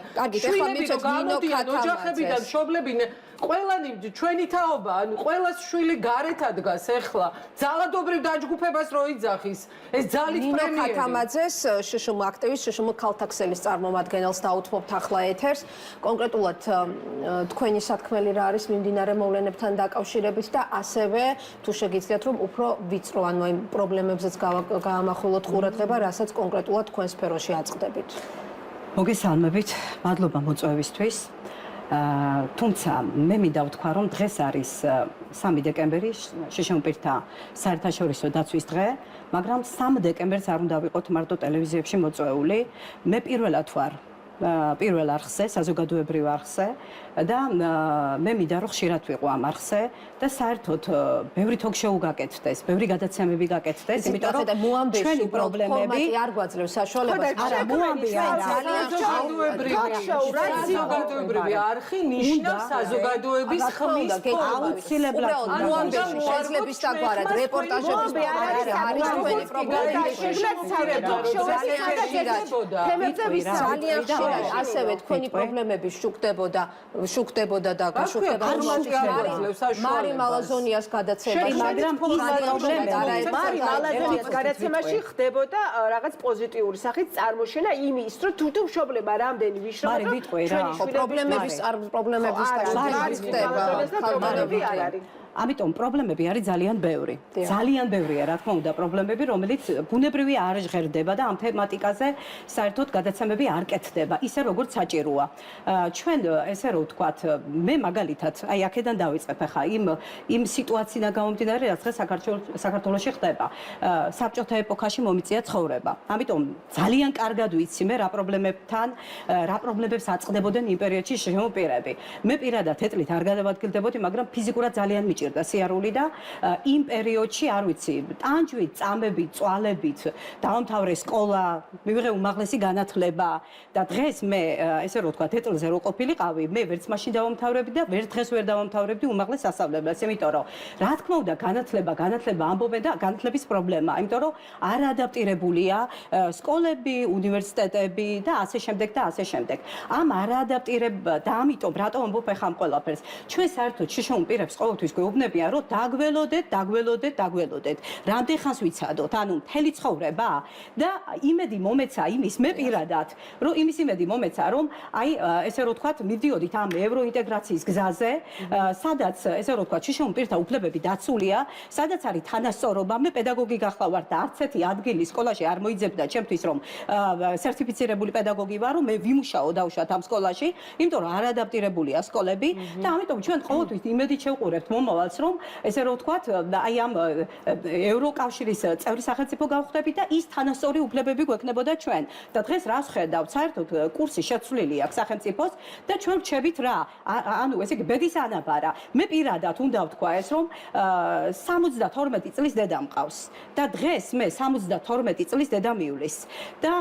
შვილები რომ გამოდიან ოჯახებიდან, მშობლებიდან, ყველანი ჩვენი თაობა, ანუ ყველას შვილი გარეთ ადგას ეხლა. ძალადობრივ დაჯგუფებას რო იძახის. ეს ძალით პრემიერი. ნინო ქათამაძეს შშმ აქტივის შშმ ქალთაქსელის წარმომადგენელს დაუთმობთ ახლა ეთერს. კონკრეტულად თქვენი სათქმელი რა არის მიმდინარე მოვლენებთან დაკავშირებით და ასევე თუ შეგიძლიათ რომ უფრო ვიწრო ანუ აი პრობლემებზეც გაამახვილოთ ყურადღება, რასაც კონკრეტულად თქვენ სფეროში აწყდებით. მოგესალმებით, მადლობა მოწვევისთვის. თუმცა მე მინდა ვთქვა რომ დღეს არის 3 დეკემბერი შშმ-პირთა საერთაშორისო დაცვის დღე, მაგრამ 3 დეკემბერს არ უნდა ვიყოთ მარტო ტელევიზიებში მოწვეული. მე პირველად ვარ პირველ არხზე, საზოგადოებრივ არხზე და მე მინდა რომ ხშირად ვიყო ამ არხზე და საერთოდ ბევრი ток-შოუ გაკეთდეს, ბევრი გადაცემები გაკეთდეს, იმიტომ რომ ჩვენი პრობლემები არ გვაძლევს საშუალებას. არა, მოამბე არა. საზოგადოებრივი არხი ნიშნავს საზოგადოების ხმის აუცილებლად მოამბეში შეიძლება ისაგვარად რეპორტაჟების პროგრამაში არის თქვენი პრობლემა. ძალიან ასევე თქვენი პრობლემები შუქდებოდა და გაშუქდება მარი მალაზონიას გადაცემაში მაგრამ მარი მალაზონიას გადაცემაში ხდებოდა რაღაც პოზიტიური სახით წარმოშენა იმის რომ თუ მშობლებმა რამდენი ვიშრობა პრობლემების ხდება არ არის ამიტომ პრობლემები არის ძალიან ბევრი. ძალიან ბევრია, რა თქმა უნდა, პრობლემები, რომელიც ბუნებრივი არ ჟღერდება და ამ თემატიკაზე საერთოდ გადაცემები არ კეთდება, ისე როგორც საჭიროა. ჩვენ ესე რომ ვთქვათ, მე მაგალითად, აი აქედან დავიწყებ ახლა იმ სიტუაციიდან გამომდინარე, რაც დღეს საქართველოში ხდება. საბჭოთა ეპოქაში მომიწია ცხოვრება. ამიტომ ძალიან კარგად ვიცი მე რა პრობლემებთან, რა პრობლემებს აწყდებოდნენ იმ პერიოდში შემოპირები. მე პირადად ეტლით არ გადავადგილდებოდი, მაგრამ ფიზიკურად ძალიან და სიარული და იმ პერიოდში არ ვიცი ტანჯვით, წამებით, წვალებით დავამთავრე სკოლა, მივიღე უმაღლესი განათლება და დღეს მე ესე რომ ვთქვათ, ეტლზე რო ყოფილიყავი, მე ვერც მაშინ დავამთავრებდი და ვერც დღეს ვერ დავამთავრებდი უმაღლეს სასწავლებლებს, იმიტომ რომ რა თქმა უნდა განათლება ამბობენ და განათლების პრობლემა, იმიტომ რომ არ ადაპტირებულია სკოლები, უნივერსიტეტები და ასე შემდეგ და ასე შემდეგ. ამ არაადაპტირებ და ამიტომ რატომ ამბობ ახლა ამ ყველაფერს? ჩვენ საერთოდ შიშოუმ პირებს ყოველთვის გვეუბნებიან, რომ დაგველოდეთ. რამდენ ხანს ვიცადოთ, ანუ მთელი ცხოვრება და იმედი მომეცა იმის მე პირადად, რომ იმის იმედი მომეცა, რომ აი ესე რომ ვთქვათ, მივდიოდით ამ ევროინტეგრაციის გზაზე, სადაც ესე რომ ვთქვათ, შიშოუმ პირთა უფლებები დაცულია, სადაც არის თანასწორობა, მე პედაგოგი გახლა ვარ და არც ერთი ადგილი სკოლაში არ მოიძებდა ჩემთვის, რომ სერტიფიცირებული პედაგოგი ვარ, რომ მე ვიმუშაო დავუშვათ ამ სკოლაში, იმიტომ რომ არ ადაპტირებულია სკოლები და ამიტომ ჩვენ ყოველთვის იმედით შევყურებთ მომავალს, რომ ესე რომ ვთქვათ, აი ამ ევროკავშირის წევრი სახელმწიფო გავხდებით და ის თანასწორი უფლებები გვექნებოდა ჩვენ. და დღეს რას ხედავთ? საერთოდ კურსი შეცვლილი აქვს სახელმწიფოს და ჩვენ ვჩებით რა? ანუ ესე იგი ბედის ანაბარა. მე პირადად უნდა ვთქვა ეს, რომ 72 წლის დედა მყავს და დღეს მე 72 წლის დედა მივლის. და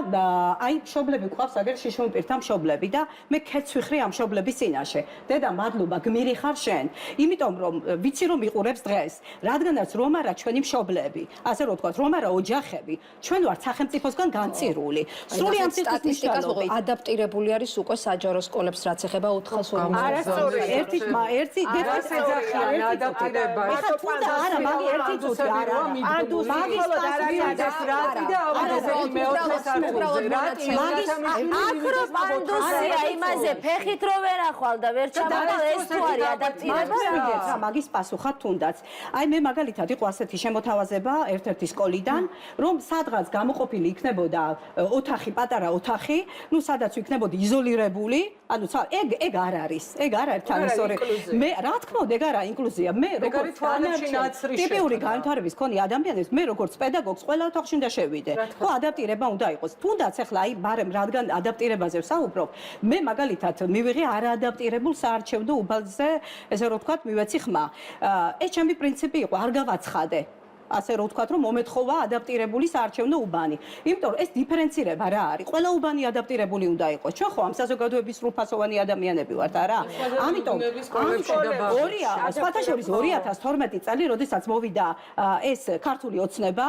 აი მშობლები გვყავს აგერ შიშოუმ პირთა მშობლები და მე ქეთს ვიხრი ამ მშობლების წინაშე. დედა, მადლობა, გმირი ხარ შენ. იმიტომ რომ ვიცი რომ იყურებს დღეს, რადგანაც რომ არა ჩვენი მშობლები, ასე რომ ვთქვათ, რომ არა ოჯახები, ჩვენ ვართ სახელმწიფოსგან განწირული. სრული ამ სტატისტიკას ვუყურებ, ადაპტირებული არის უკვე საჯარო სკოლებს, რაც ეხება 400 არასწორია. ერთი ეძახიან ადაპტირება. ეხლა თუნდა არა, მაგი ერთი წუთი არა. მაგის აქ რო პანდუსია იმაზე ფეხით რო ვერ ახვალ და ვერ ჩამოყალ ეს თუ არის ადაპტირება მაგის პასუხად თუნდაც. აი მე მაგალითად იყო ასეთი შემოთავაზება ერთ-ერთი სკოლიდან, რომ სადღაც გამოყოფილი იქნებოდა ოთახი, პატარა ოთახი, ну სადაც იქნებოდა იზოლირებული, ანუ ეგ არ არის. ეგ არ არის თანასწორი. მე რა თქმა უნდა ეგ არა ინკლუზია. მე როგორც ტიპიური განვითარების მქონე ადამიანებს, მე როგორც პედაგოგს ყველა ოთახში უნდა შევიდე. ხო, ადაპტირება უნდა იყოს. თუნდაც ახლა აი ბარემ რადგან ადაპტირებაზე ვსაუბრობ, მე მაგალითად მივიღე არაადაპტირებულ საარჩევნო უბალზე, ესე რომ ვთქვათ, მივეცი ხმა. ეს ჩემი პრინციპი იყო, არ გავაცხადე. ასე რომ ვთქვათ, რომ მომეთხოვა ადაპტირებული საარჩევნო უბანი. იმიტომ რომ ეს დიფერენცირება რა არის? ყველა უბანი ადაპტირებული უნდა იყოს. ჩვენ ხო ამ საზოგადოების სრულფასოვანი ადამიანები ვართ, არა? ამიტომ სხვათა შორის 2012 წელი, როდესაც მოვიდა ეს ქართული ოცნება,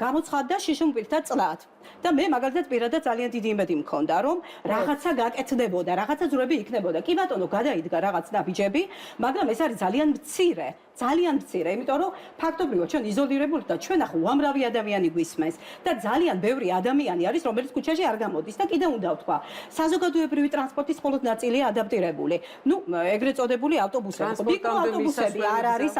გამოცხადდა შიშოუმ პირთა წლად. და მე მაგალითად პირადად ძალიან დიდი იმედი მქონდა, რომ რაღაცა გაკეთდებოდა, რაღაცა ძროები იქნებოდა. კი ბატონო, გადაიდგა რაღაც ნაბიჯები, მაგრამ ეს არის ძალიან მცირე. ძალიან მცირე, იმიტომ რომ ფაქტობრივად ჩვენ იზოლირებული და ჩვენ ახლა უამრავი ადამიანი გვისმენს და ძალიან ბევრი ადამიანი არის, რომელიც ქუჩაში არ გამოდის და კიდე უნდა ვთქვა, საზოგადოებრივი ტრანსპორტის მხოლოდ ნაწილია ადაპტირებული. ნუ ეგრეთ წოდებული ავტობუსები, მიკროავტობუსები არ არის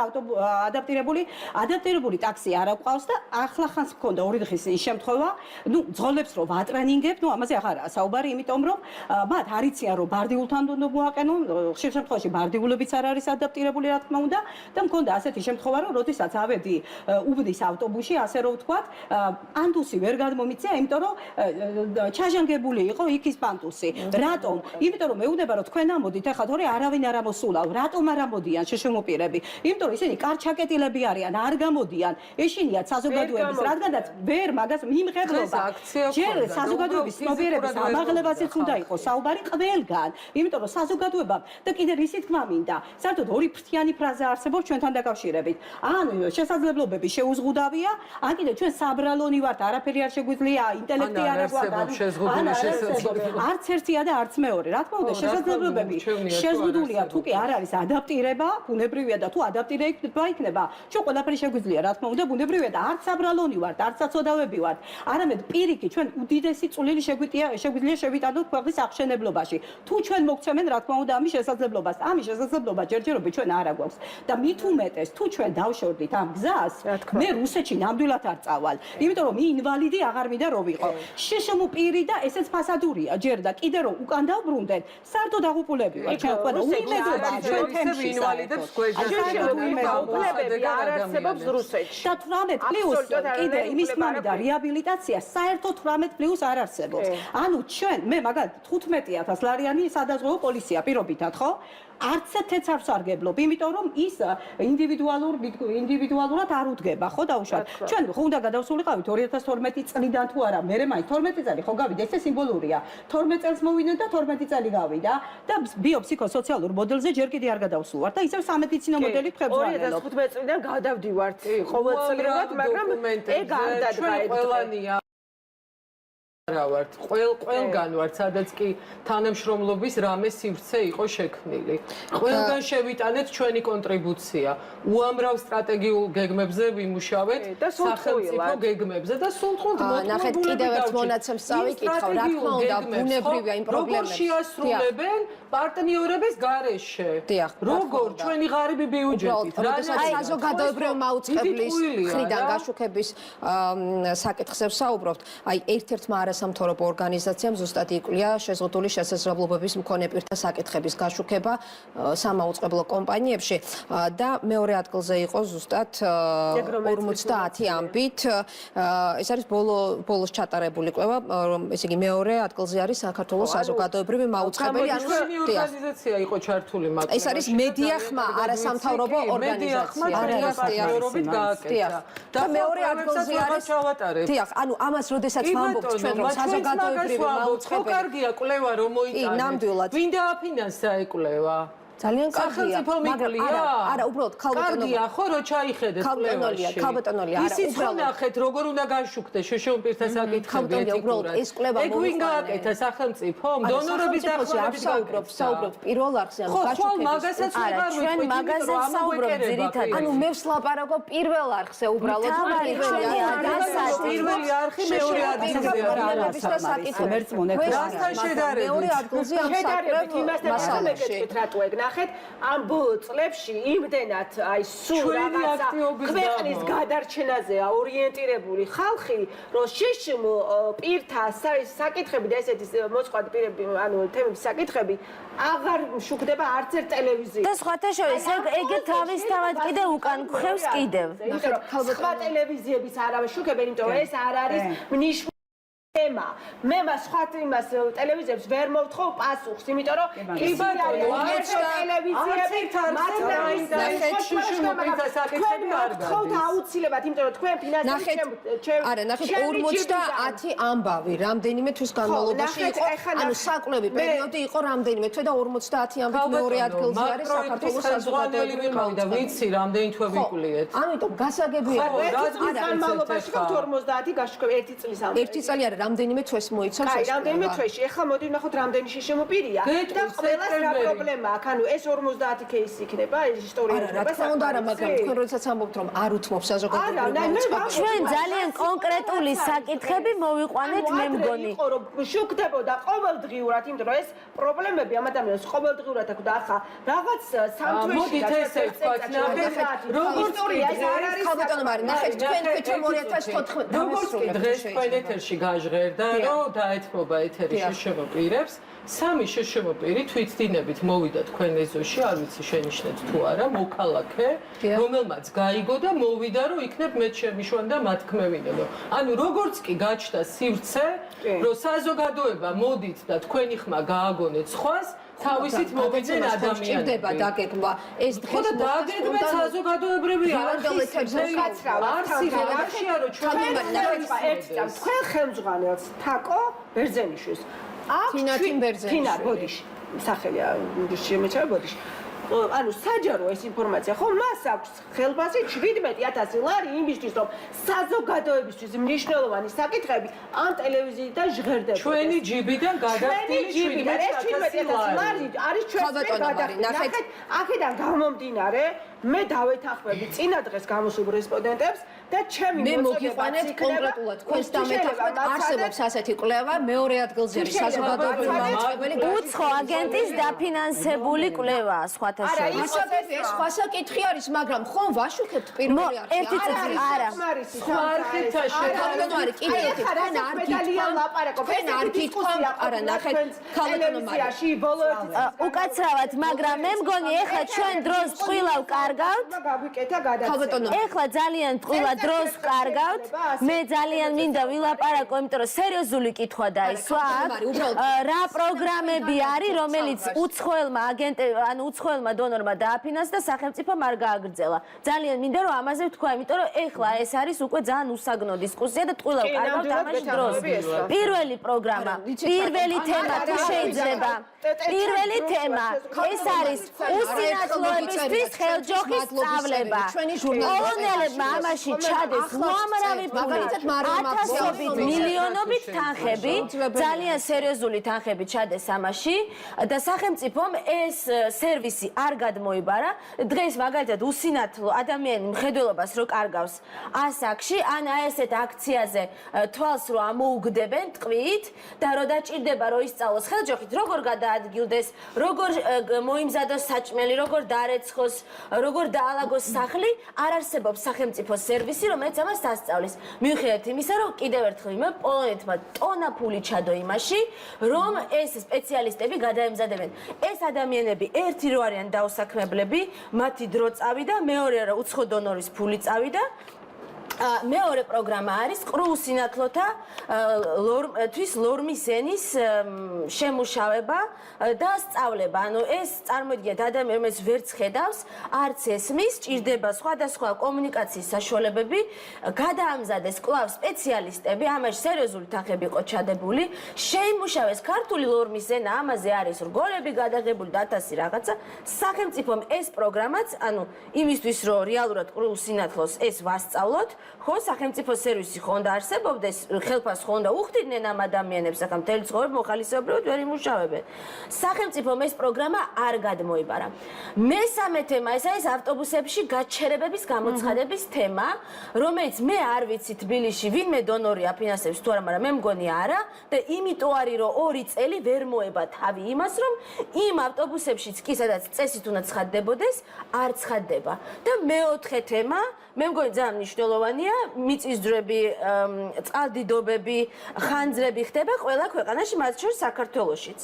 ადაპტირებული, ადაპტირებული ტაქსი არ აყვავს და ახლა ხანს მქონდა ორი დღის შემთხვევა, ნუ ძღოლებს რომ ვატრენინგებ, ნუ ამაზე აღარაა საუბარი, იმიტომ რომ მათ არ იციან რომ ბარდიულთან უნდა მოაყენონ, ხშირ შემთხვევაში ბარდიულებიც არ არის ადაპტირებული, რა თქმა უნდა და მქონდა ასეთი შემთხვევა, რომ როდესაც ავედი უბნის ავტობუსში, ასე რომ ვთქვათ, პანტუსი ვერ გადმომიწია, იმიტომ რომ ჩაჟანგებული იყო იქის პანტუსი. რატომ? იმიტომ რომ მეუბნება რომ თქვენ ამოდით, ახლა თორე არავინ არ ამოსულავ, რატომ არ ამოდიან შეშემოპირები? იმიტომ რომ ისინი კარჩაკეტილები არიან, არ გამოდიან, ეშინიათ საზოგადოების, რადგანაც ვერ მაგას მიმღებლობა. ჯერ საზოგადოების ცნობიერების ამაღლებაზეც უნდა იყოს საუბარი ყველგან, იმიტომ რომ საზოგადოებამ და კიდე რისი თქმა მინდა, საერთოდ ორი ფრთიანი ფრაზა არსებობს ჩვენ ჩვენთან დაკავშირებით. ან შესაძლებლობები შეუზღუდავია, ან კიდე ჩვენ საბრალონი ვართ, არაფერი არ შეგვიძლია, ინტელექტი არ გვაქვს. არც ერთია და არც მეორე. რა თქმა უნდა, შესაძლებლობები შეზღუდულია, თუ კი არ არის ადაპტირება, ბუნებრივია და თუ ადაპტირება იქნება, ჩვენ ყველაფერი შეგვიძლია, რა თქმა უნდა, ბუნებრივია და არც საბრალონი ვართ, არც საცოდავები ვართ. არამედ პირიქით, ჩვენ უდიდესი წვლილი შეგვიძლია შევიტანოთ ქვეყნის აღშენებლობაში. თუ ჩვენ მოგცემენ, რა თქმა უნდა, ამის შესაძლებლობას, ჯერჯერობით ჩვენ არ აგვაქვს. და მით უმეტეს, თუ ჩვენ დავშორდით ამ გზას, მე რუსეთში ნამდვილად არ წავალ. იმიტომ რომ ინვალიდი აღარ მინდა რომ ვიყო. შშმ პირი და ესეც ფასადურია, ჯერ და კიდე რომ უკან დავბრუნდეთ, საერთოდ აღუპულები ვარ. ჩვენ ყველა უიმედობა ჩვენ თემში ინვალიდებს გვეჟებს არ არსებობს რუსეთში. და 18 პლუს კიდე იმის მამი და რეაბილიტაცია საერთოდ 18 პლუს არ არსებობს. ანუ ჩვენ მე მაგალითად 15,000 ლარიანი სადაზღვეო პოლიცია პირობითად, ხო? არც თეთრ არც არ გებლობ, იმიტომ რომ ის ინდივიდუალურად არ უდგება, ხო დაუშვათ. ჩვენ უნდა გადავსულიყავით 2012 წლიდან თუ არა, მე მაინც 12 წელი ხო გავიდა, ეს სიმბოლურია. 12 წელს მოვიდნენ და 12 წელი გავიდა და ბიოფსიქოსოციალურ მოდელზე ჯერ კიდე არ გადავსულვარ და ისევ სამედიცინო მოდელი ხებს ვანელობ. 2015 წლიდან გადავდივართ ყოველწლიურად, მაგრამ ეგ არ დადგა. რა ვართ, ყველგან ვართ, სადაც კი თანამშრომლობის რამე სივრცე იყო შექმნილი. ყველგან შევიტანეთ ჩვენი კონტრიბუცია. უამრავ სტრატეგიულ გეგმებზე ვიმუშავეთ, სახელმწიფო გეგმებზე და სულთქვილთ მოთხოვნა. ნახეთ, კიდევ ერთ მონაცემს წავიკითხავ, რა თქმა უნდა, ბუნებრივია იმ პრობლემებს. როგორ შეასრულებენ პარტნიორების გარეშე? როგორ ჩვენი ღარიბი ბიუჯეტით? როდესაც საზოგადოებრივ მაუწყებლის მხრიდან გაშუქების საკითხზე ვსაუბრობთ, აი ერთ-ერთმა არასამთავრობო ორგანიზაციამ ზუსტად იკვლია შეზღუდული შესაძლებლობების მქონე პირთა საკითხების გაშუქება სამაუწყებლო კომპანიებში და მეორე ადგილზე იყო ზუსტად 50 ამბით. ეს არის ბოლოს ჩატარებული კვლევა, ესე იგი მეორე ადგილზე არის საქართველოს საზოგადოებრივი მაუწყებელი, ანუ ორგანიზაცია იყო ჩართული მაგ. ეს არის მედიახმა არასამთავრობო ორგანიზაცია. და მეორე ადგილზე არის დიახ, ანუ ამას როდესაც ვამბობთ ჩვენ რომ საზოგადოებრივი მაუწყებელი. კარგია კვლევა რომ მოიტანეთ. ნამდვილად. ვინ დააფინანსა ეკვლევა? ძალიან კარგია, მაგრამ არა, უბრალოდ ქალბატონობა. კარგია, ხო, რო ჩაიხედეთ კვლევაში. ქალბატონია, არა, ისიც ნახეთ, როგორ უნდა გაშუქდეს შშმ პირთა საკითხები ეთიკურად. ეს კვლევა ეგ ვინ გააკეთა სახელმწიფომ? დონორების დახმარებით საუბრობთ პირველ არხზე, ანუ გაშუქების. ხო, მაგასაც ვიყარ ვიტყვით, ჩვენ მაგაზეც საუბრობთ ძირითადად. ანუ მე ვსლაპარაკობ პირველ არხზე უბრალოდ. პირველი არხი მეორე ადგილზე არის. მერც მონექა. რასთან შედარებით? მეორე ადგილზე ამ შედარებით იმასთან მეგეჭვით რატო ეგ ნახეთ ამ ბოლო წლებში იმდენად აი სულ რაღაცა ქვეყნის გადარჩენაზეა ორიენტირებული ხალხი, რომ შშმ პირთა საკითხები და ესეთი მოწყვლადი პირები, ანუ თემების საკითხები აღარ შუქდება არც ერთ ტელევიზიაში. და სხვათა შორის ეგ თავისთავად კიდე უკან ხევს კიდევ. სხვა ტელევიზიების არავის შუქებენ, იმიტომ რომ ეს არ არის მნიშვნელოვანი თემა. მე მას სხვა იმას ტელევიზიებს ვერ მოვთხოვ პასუხს, იმიტომ რომ ის არის ტელევიზიები მათთხოვთ აუცილებლად, იმიტომ რომ თქვენ ფინანსები არა, ნახეთ 50 ამბავი რამდენიმე თვის განმავლობაში იყო, ანუ საკვლევი პერიოდი იყო რამდენიმე თვე და 50 ამბით მეორე ადგილზე არის საქართველოს საზოგადოებრივი მაუწყებელი. ვიცი, რამდენი თვე ვიკლიეთ. ამიტომ გასაგებია, განმავლობაში 50 გაშუქება 1 წლის ამბავი. 1 წელი არა, რამდენიმე თვეს მოიცავს ეს. რამდენიმე თვეში. ეხლა მოდი ვნახოთ რამდენი შშმ პირია და ყველას რა პრობლემა აქვს. ანუ ეს 50 кейსი იქნება, ეს ისტორია იქნება. რა თქმა უნდა, არა, მაგრამ თქვენ როდესაც ამბობთ რომ არ უთმობს საზოგადოებრივი მაუწყებელი. ჩვენ ძალიან კონკრეტული საკითხები მოვიყვანეთ, მე მგონი. იყო რომ შუქდებოდა ყოველდღიურად, იმიტომ რომ ეს პრობლემები ამ ადამიანს ყოველდღიურად აქვს და ახლა რაღაც სამთვეში მოდით ესე ვთქვათ, ნახეთ, როგორც ეს არ არის ქალბატონო, ნახეთ, თქვენ თქვით რომ 2014 როგორც კი დღეს თქვენ ეთერში გაჟღერდა, რომ დაეთმობა ეთერი შშმ პირებს, სამი შშმ პირი თვითდინებით მოვიდა თქვენ ეზოში, არ ვიცი შენიშნეთ თუ არა, მოქალაქე, რომელმაც გაიგო და მოვიდა, რომ იქნებ მე შემიშვან და მათქმევინებო. ანუ როგორც კი გაჩნდა სივრცე, რომ საზოგადოება მოდით და თქვენი ხმა გააგონეთ სხვას, თავისით მოვიდნენ ადამიანები. ჭირდება დაგეგმვა. ეს ხო და დაგეგმეთ საზოგადოებრივი არხის არშია, რომ ჩვენ თქვენ ხელმძღვანელს თაკო ბერძენიშვილს აქვს თინა ბოდიში სახელია შემეჩა ბოდიში ანუ საჯარო ეს ინფორმაცია ხო მას აქვს ხელფასი 17000 ლარი იმისთვის რომ საზოგადოებისთვის მნიშვნელოვანი საკითხები ამ ტელევიზიიდან ჟღერდება ჩვენი ჯიბიდან გადახდილი 17000 ლარი არის ჩვენი გადახდილი აქედან გამომდინარე მე დავეთანხმები წინა დღეს გამოსულ რესპონდენტებს და ჩემი მე მოგიყვანეთ კონკრეტულად თქვენს დამეთანხმებით არსებობს ასეთი კვლევა მეორე ადგილზე არის საზოგადოებრივი მაუწყებელი უცხო აგენტის დაფინანსებული კვლევა სხვათა შორის ეს სხვა საკითხი არის მაგრამ ხომ ვაშუქებთ პირველი არხი ერთი წუთი არა ხარხეთა ქალბატონო არის კიდევ ერთი თქვენ არ გითხოვთ არა ნახეთ ქალბატონო მარიაში ბოლო უკაცრავად მაგრამ მე მგონი ეხლა ჩვენ დროს ტყილავ კარგავთ გაგვიკეთა გადაცემა ეხლა ძალიან ტყილა დროს კარგავთ მე ძალიან მინდა ვილაპარაკო იმიტომ რომ სერიოზული კითხვა დაისვა რა პროგრამები არის რომელიც უცხოელმა აგენტებმა უცხოელმა დონორმა დააფინანსა და სახელმწიფომ არ გააგრძელა ძალიან მინდა რომ ამაზე ვთქვა იმიტომ რომ ეხლა ეს არის უკვე ძალიან უსაგნო დისკუსია და ტყილავ კარგავთ ამაში დროს პირველი პროგრამა პირველი თემა თუ შეიძლება პირველი თემა ეს არის უსინათლოებისთვის ხელჯოხის სწავლება პოლონელებმა ამაში ჩადეს უამრავი ფული ათასობით მილიონობით თანხები ძალიან სერიოზული თანხები ჩადეს ამაში და სახელმწიფომ ეს სერვისი არ გადმოიბარა დღეს მაგალითად უსინათლო ადამიანი მხედველობას რო კარგავს ასაკში ან ესეთ აქციაზე თვალს რო ამოუგდებენ ტყვით და რო დაჭირდება რო ისწავლოს ხელჯოხით როგორ გადაადგილდეს როგორ მოიმზადოს საჭმელი როგორ დაარეცხოს როგორ დაალაგოს სახლი არ არსებობს სახელმწიფო სერვისი რომელიც ამას დასწავლის მიუხედავად იმისა რომ კიდევ ერთხელ მე პოლონეთმა ტონა ფული ჩადო იმაში რომ ეს სპეციალისტები გადაემზადებენ ეს ადამიანები ერთი რო არიან დაუსაქმებლები მათი დრო წავიდა მეორე რა უცხო დონორის ფული წავიდა მეორე პროგრამა არის ყრუუსინათლოთა თვის ლორმის ენის შემუშავება და სწავლება. ანუ ეს წარმოიდგინეთ ადამიანს ვერც ხედავს, არც ესმის, ჭირდება სხვადასხვა კომუნიკაციის საშუალებები, გადაამზადეს კვლავ სპეციალისტები, ამაში სერიოზული თანხები იყო ჩადებული, შეიმუშავეს ქართული ლორმის ენა, ამაზე არის რგოლები გადაღებული და 1000 რაღაცა. სახელმწიფომ ეს პროგრამაც, ანუ იმისთვის რომ რეალურად ყრუუსინათლოს ეს ვასწავლოთ, ხო, სახელმწიფო სერვისი ხო უნდა არსებობდეს, ხელფასს ხო უნდა უხდიდნენ ამ ადამიანებს, ახლა მთელი ცხოვრება მოხალისეობრივად ვერ იმუშავებენ. სახელმწიფომ ეს პროგრამა არ გადმოიბარა. მესამე თემა ეს არის ავტობუსებში გაჩერებების გამოცხადების თემა, რომელიც მე არ ვიცი თბილისში ვინმე დონორი აფინანსებს თუ არა, მაგრამ მე მგონი არა და იმიტომ არის რომ 2 წელი ვერ მოება თავი იმას, რომ იმ ავტობუსებშიც კი სადაც წესით უნდა ცხადდებოდეს, არ ცხადდება. და მეოთხე თემა მე მგონი ძალიან მნიშვნელოვანია, მიწისძვრები, წყალდიდობები, ხანძრები ხდება ყველა ქვეყანაში, მათ შორის საქართველოშიც.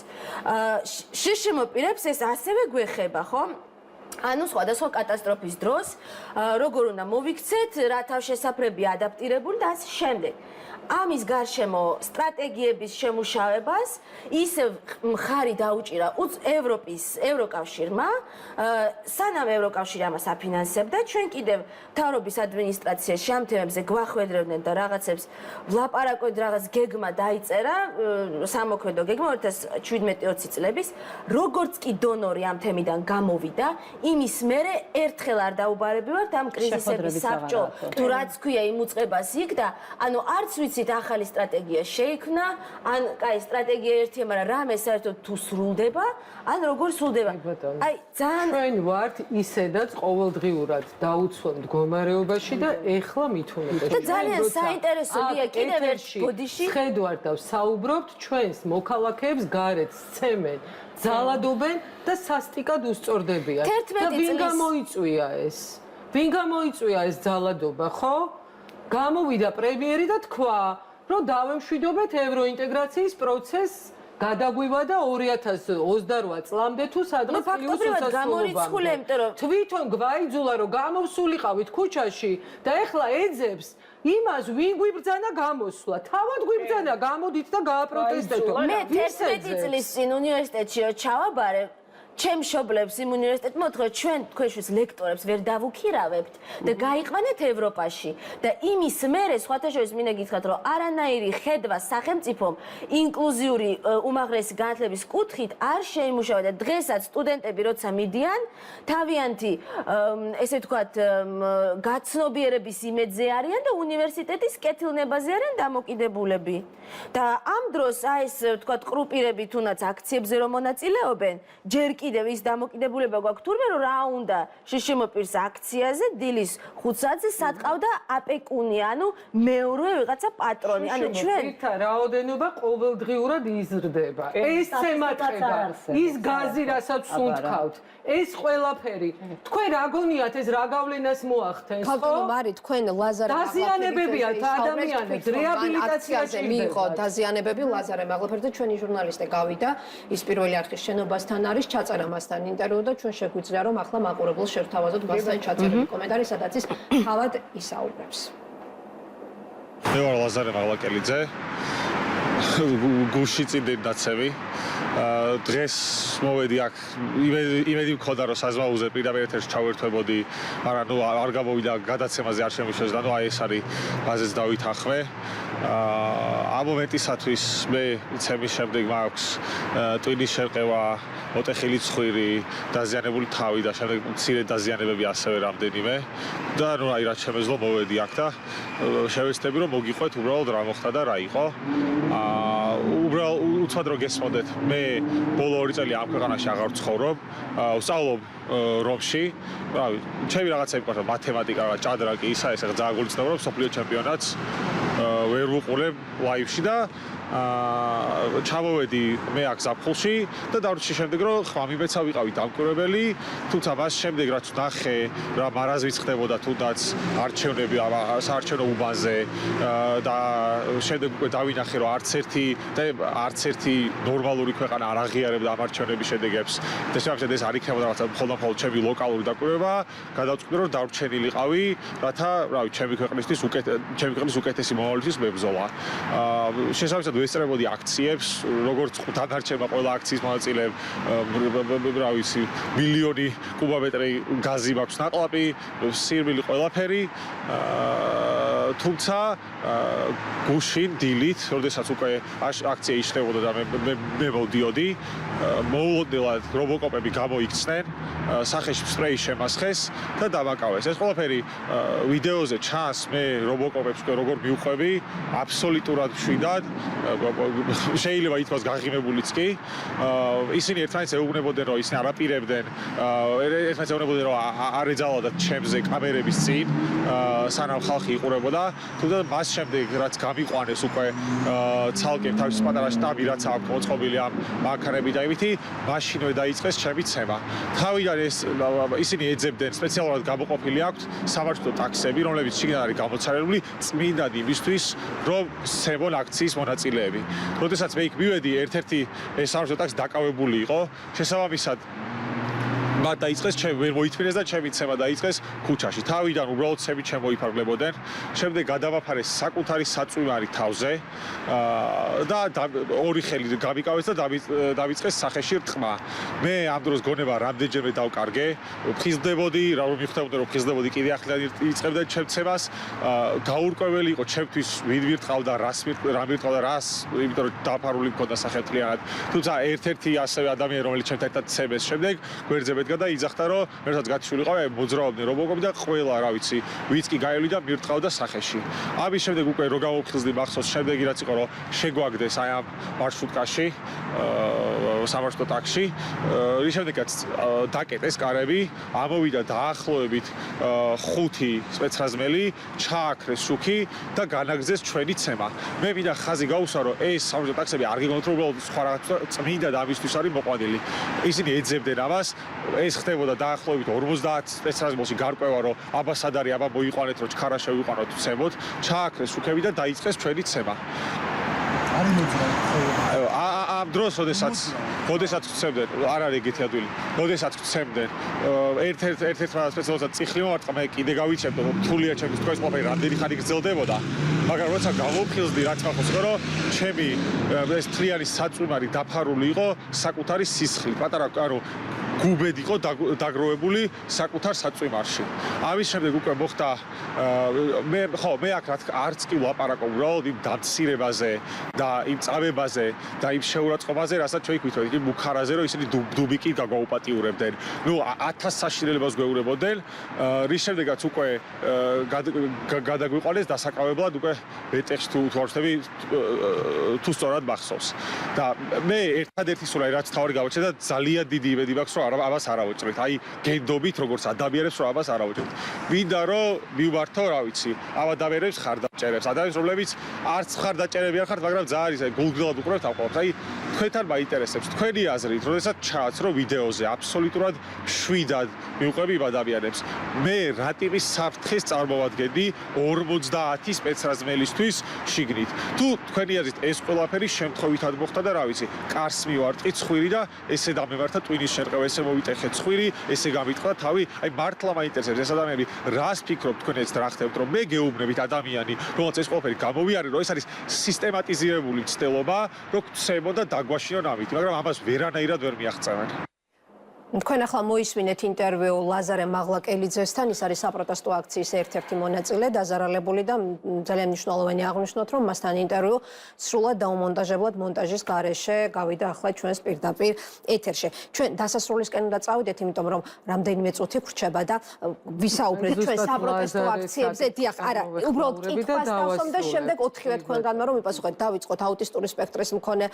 შშმ პირებს ეს ასევე გვეხება, ხო? ანუ სხვადასხვა კატასტროფის დროს, როგორ უნდა მოვიქცეთ, რა თავშესაფრები ადაპტირებული და ასე შემდეგ. ამის გარშემო სტრატეგიების შემუშავებას ისევ მხარი დაუჭირა ევროკავშირმა, სანამ ევროკავშირი ამას აფინანსებდა, ჩვენ კიდევ მთავრობის ადმინისტრაციაში ამ თემებზე გვახვედრებდნენ და რაღაცებს ვლაპარაკობთ, რაღაც გეგმა დაიწერა, სამოქმედო გეგმა 2017-20 წლების, როგორც კი დონორი ამ თემიდან გამოვიდა, იმის მერე ერთხელ არ დაუბარებივართ ამ კრიზისების საბჭო, თუ რაც ქვია იმ უწყებას იქ და ანუ არც ვიცით ახალი სტრატეგია შეიქმნა, ან კაი სტრატეგია ერთია, მაგრამ რამე საერთოდ თუ სრულდება, ან როგორ სრულდება. აი, ძალიან ჩვენ ვართ ისედაც ყოველდღიურად დაუცველ მდგომარეობაში და ეხლა მithunetes. და ძალიან საინტერესოა კიდევ ერთ ბოდიში ხედავთ და საუბრობთ ჩვენს მოქალაქეებს გარეთ სცემენ, ძალადობენ და სასტიკად უსწორდებიან. და ვინ გამოიწვია ეს? ვინ გამოიწვია ეს ძალადობა, ხო? გამოვიდა პრემიერი და თქვა, რომ დავემშვიდობეთ ევროინტეგრაციის პროცესს გადაგვივადა 2028 წლამდე თუ სადღაც პლუს გამორიცხულე, თვითონ გვაიძულა, რომ გამოვსულიყავით ქუჩაში და ეხლა ეძებს იმას, ვინ გვიბრძანა გამოსვლა. თავად გვიბრძანა, გამოდით და გააპროტესტებთ. მე 11 წლის წინ უნივერსიტეტში რო ჩავაბარე, ჩემ მშობლებს იმ უნივერსიტეტ მოთხოვე ჩვენ თქვენშიც ლექტორებს ვერ დავუქირავებთ და გაიყვანეთ ევროპაში და იმის მერე სხვათა შორის მინდა გითხრათ რომ არანაირი ხედვა სახელმწიფომ ინკლუზიური უმაღლესი განათლების კუთხით არ შეიმუშავა და დღესაც სტუდენტები როცა მიდიან თავიანთი ესე ვთქვათ გაცნობიერების იმედზე არიან და უნივერსიტეტის კეთილნებაზე არიან დამოკიდებულები და ამ დროს აი ეს ვთქვათ ყრუპირები თუნდაც აქციებზე რომ მონაწილეობენ ჯერ კიდევ ის დამოკიდებულება გვაქვს თურმე რომ რა უნდა შშმპ-ის აქციაზე დილის 5 საათზე სატყავდა აპეკუნი ანუ მეორე ვიღაცა პატრონი ანუ ჩვენ რაოდენობა ყოველდღიურად იზრდება ეს ცემატება ის გაზი რასაც სუნთქავთ ეს ყველაფერი თქვენ რა გონიათ ეს რა გავლენას მოახდენს ხო მარი თქვენ ლაზარე დაზიანებებიათ ადამიანებს რეაბილიტაციაში მიიღო დაზიანებები ლაზარე მაღლაფერზე ჩვენი ჟურნალისტი გავიდა ის პირველი არხის შენობასთან არის ჩაწერა მასთან ინტერვიუ და ჩვენ შეგვიძლია რომ ახლა მაყურებელს შევთავაზოთ მასთან ჩაწერილი კომენტარი სადაც ის თავად ისაუბრებს მე ვარ ლაზარე მაღლაკელიძე გუში წინდენ დაცემი დღეს მოვედი აქ იმედი მქონდა რომ საზღვაოზე პირდაპირ ეთერში ჩავერთვებოდი მაგრამ ნუ არ გამოვიდა გადაცემაზე არ შემიშევდა ნუ აი ეს არის ბაზეც დავითანხმე ამ მომენტისათვის მე ცემის შემდეგ მაქვს ტვინის შერყევა ოტეხილი ცხვირი დაზიანებული თავი და შემდეგ მცირე დაზიანებები ასევე რამდენიმე და ნუ აი რაც შემეძლო მოვედი აქ და შევეცდები რომ მოგიყვეთ უბრალოდ რა მოხდა და რა იყო უბრალოდ უცბად რომ გესმოდეთ მე ბოლო 2 წელი ამ ქვეყანაში აღარ ვცხოვრობ ვსწავლობ რომში რავი ჩემი რაღაცები ყავდა მათემატიკა ჭადრაკი ისა ეს ძალიან გულისხმობ რომ სოფლიო ჩემპიონატს ვერ ვუყურებ ლაივში და ჩავოვედი მე აქ ზაფხულში და დავრჩი შემდეგ რომ ხმამიბეცა ვიყავი დამკვირვებელი თუმცა მას შემდეგ რაც ნახე რა მარაზმიც ხდებოდა თუნდაც არჩევნები საარჩევნო უბანზე და შემდეგ უკვე დავინახე რომ არც ერთი ნორმალური ქვეყანა არ აღიარებდა ამ არჩევნების შედეგებს და შემდგომ ეს არ იქნებოდა რაღაცა მხოლოდ ჩემი ლოკალური დაკვირვება გადავწყვიტე რომ დავრჩენილიყავი რათა რავი ჩემი ქვეყნის უკეთესი მომავლისთვის მებრძოლა შესაბამისად ვესწრებოდი აქციებს როგორც დანარჩენმა ყველა აქციის მონაწილეებს რა ვიცი მილიონი კუბომეტრი გაზი მაქვს ნაკლაპი სირბილი ყველაფერი თუმცა გუშინ დილით როდესაც უკვე აქცია იშლებოდა და მე მოვდიოდი მოულოდნელად რობოკოპები გამოიქცნენ სახეში სპრეი შემასხეს და დამაკავეს ეს ყველაფერი ვიდეოზე ჩანს მე რობოკოპებს უკვე როგორ მივხვევი აბსოლუტურად მშვიდად შეიძლება ითქვას გაღიმებულიც კი ისინი ერთმანეთს ეუბნებოდნენ რომ ისინი არაპირებდნენ ერთმანეთს ეუბნებოდნენ რომ არ ეძალოდათ ჩემზე კამერების წინ სანამ ხალხი იყურებოდა თუმცა მას შემდეგ რაც გამიყვანეს უკვე ცალკე თავის პატარა შტაბი რაც აქვს მოწყობილი ამ მანქანებით და იმითი მაშინვე დაიწყეს ჩემი ცემა თავიდან ისინი ეძებდნენ სპეციალურად გამოყოფილი აქვთ სამართლო ტაქსები რომლებიც შიგნით არის გამოცარებული წმინდად იმისთვის რომ სცემონ აქციის მონაწილეები. როდესაც მე იქ მივედი ერთ-ერთი ეს სამართლო ტაქსი დაკავებული იყო შესაბამისად მათ დაიწყეს ჩემ ვერ მოითმინეს და ჩემი ცემა დაიწყეს ქუჩაში. თავიდან უბრალოდ ცემით შემოიფარგლებოდნენ. შემდეგ გადავაფარეს საკუთარი საწვიმარი თავზე და ორი ხელი გამიკავეს და დავიწყეს სახეში რტყმა. მე ამ დროს გონება რამდენჯერმე დავკარგე. ვხიზდებოდი, რა რომ მიხდებოდა რომ ვხიზდებოდი კიდე ახლად იწყებდა ჩემ ცემას. გაურკვეველი იყო ჩემთვის ვინ მირტყავდა, რა მირტყავდა რას, იმიტომ რომ დაფარული მქონდა სახელმწიფოთლიანად. თუმცა ერთ-ერთი ასევე ადამიანი რომელიც ჩემთან ერთად ცემეს შემდეგ გვერდზე და იძახდა რომ ერთად გათიშულიყავი მოძრაობდნენ რობოკოპი და ყველა რა ვიცი ვიც კი გაევლი და მირტყავდა სახეში. ამის შემდეგ უკვე რო გამოვხიზდი მახსოვს შემდეგი რაც იყო რომ შეგვაგდეს აი ამ მარშრუტკაში სამართლო ტაქსში რის შემდეგაც დაკეტეს კარები ამოვიდა დაახლოებით 5 სპეცრაზმელი ჩააქრეს შუქი და განაგზეს ჩვენი ცემა. მე მინდა ხაზი გაუსვა რომ ეს სამართლო ტაქსები არ გიგონოთ რომ უბრალოდ სხვა რაღაცა წმინდა და ამისთვის არის მოყვანილი. ისინი ეძებდნენ ამას ეს ხდებოდა დაახლოებით 50 სპეცრაზმელში გარკვევა რომ აბასადარი აბა მოიყვანეთ რომ ჩქარა შევიყვანოთ ცემოთ ჩააქრეს შუქები და დაიწყეს ჩვენი ცემა. არ მოძრაობ. ამ დროს როდესაც ვცემდნენ, არ არის ეგეთი ადვილი. როდესაც ვცემდნენ, ერთ-ერთმა სპეციალურად წიხლი მომარტყა, მე კიდე გავიჩემდო, რთულია ჩემთვის თქვენს ყველაფერი რამდენი ხანი გრძელდებოდა. მაგრამ როცა გავუფხიზდი, რაც მახსოვს იყო, რომ ჩემი ეს თლიანი საწვიმარი დაფარული იყო საკუთარი სისხლით. პატარა, ანუ გუბედ იყო დაგროვებული საკუთარ საწვიმარში. ამის შემდეგ უკვე მოხდა მე აქ არც კი ვლაპარაკობ უბრალოდ იმ დამცირებაზე და იმ წამებაზე და იმ შეურაცხყოფაზე, რასაც ჩვენ ვიტყვით, იმ მუქარაზე, რომ ისინი დუბიკი გაგვაუპატიურებდნენ. ნუ 1000 საშინელებას გვეუბნებოდნენ, რის შემდეგაც უკვე გადაგვიყვანეს დასაკავებლად უკვე ბეტეხს თუ არ ვთქვი, თუ სწორად მახსოვს. და მე ერთადერთი სულ რაც თავი გავაჩერდა და ძალიან დიდი იმედი მაქვს, რომ ამას არ ავუჭრეთ. აი გენდობით როგორც ადამიანებს რომ ამას არ ავუჭრეთ. მინდა რომ მივმართო, რა ვიცი, ამ ადამიანებს ხარდაჭერებს, ადამიანებს რომლებიც არც ხარდაჭერები არ ხართ, მაგრამ ძალიან ისე გულგრილად უყურებთ ამ ყოველს. აი თქვენთან მაინტერესებს თქვენი აზრით, როდესაც ჩააცრო ვიდეოზე აბსოლუტურად შვიდად მივყვები იმ ადამიანებს. მე რა ტიპის საფრთხეს წარმოვადგენდი 50 სპეცრაზმელისთვის შიგნით. თუ თქვენი აზრით ეს ყველაფერი შემთხვევითად მოხდა და რა ვიცი, კარს მივარტყი ცხვირი და ესე დამემართა ტვინის შერყევა, ესე მოვიტეხე ცხვირი, ესე გამიტყდა თავი. აი მართლა მაინტერესებს ეს ადამიანები რას ფიქრობთ თქვენ ეს რა ხდებთ, რომ მე გეუბნებით ადამიანი, რომელსაც ეს ყველაფერი გამოვიარე, რომ ეს არის სისტემატიზირებული ცდელობა, რომ გცემო და დაგვაშინონ ამით, მაგრამ ამას ვერანაირად ვერ მიაღწევენ. თქვენ ახლა მოისმინეთ ინტერვიუ ლაზარე მაღლაკელიძესთან, ის არის საპროტესტო აქციის ერთ-ერთი მონაწილე, დაზარალებული და ძალიან მნიშვნელოვანი აღნიშნოთ, რომ მასთან ინტერვიუ სრულად დაუმონტაჟებლად მონტაჟის გარეშე გავიდა ახლა ჩვენს პირდაპირ ეთერში. ჩვენ დასასრულისკენ უნდა წავიდეთ, იმიტომ რომ რამდენიმე წუთი ვრჩება და ვისაუბრეთ ჩვენ საპროტესტო აქციებზე. დიახ, არა, უბრალოდ კითხვას დავსვამ და შემდეგ 4-ვე თქვენგანმა რომ მიპასუხეთ. დავიწყოთ აუტისტური სპექტრის მქონე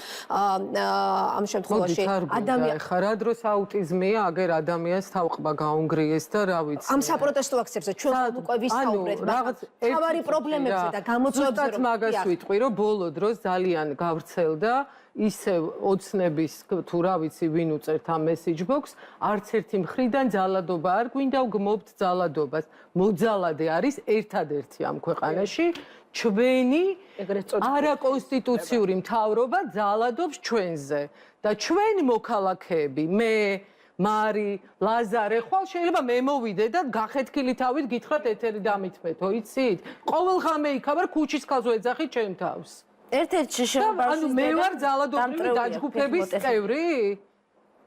ამ შემთხვევაში ადამიანი ხა რა დროს აუტიზმი აგერ ადამიანს თავყბა გაუნგრიეს და რა ვიცი. ამ საპროტესტო აქციებზე ჩვენ უკვე ვისაუბრეთ, მაგრამ თავარი პრობლემებზე და გამოწვევებზე რომ მაგას ვიტყვი, რომ ბოლო დროს ძალიან გავრცელდა ისე ოცნების თუ რა ვიცი ვინ უწერთ ამ message box, არც ერთი მხრიდან ძალადობა არ გვინდა, გმობთ ძალადობას. მოძალადე არის ერთადერთი ამ ქვეყანაში ჩვენი არაკონსტიტუციური მთავრობა ძალადობს ჩვენზე და ჩვენ მოქალაქეები, მე მარი, ლაზარე, ხვალ შეიძლება მე მოვიდე და გახეთქილი თავით გითხრათ ეთერი დამითმეთო, იცით? ყოველ ღამე იქაბარ ქუჩის ქალს ვეძახი ჩემ თავს. ერთ-ერთ შეშებაში ანუ მე ვარ ძალადობრივი დაჯგუფების წევრი?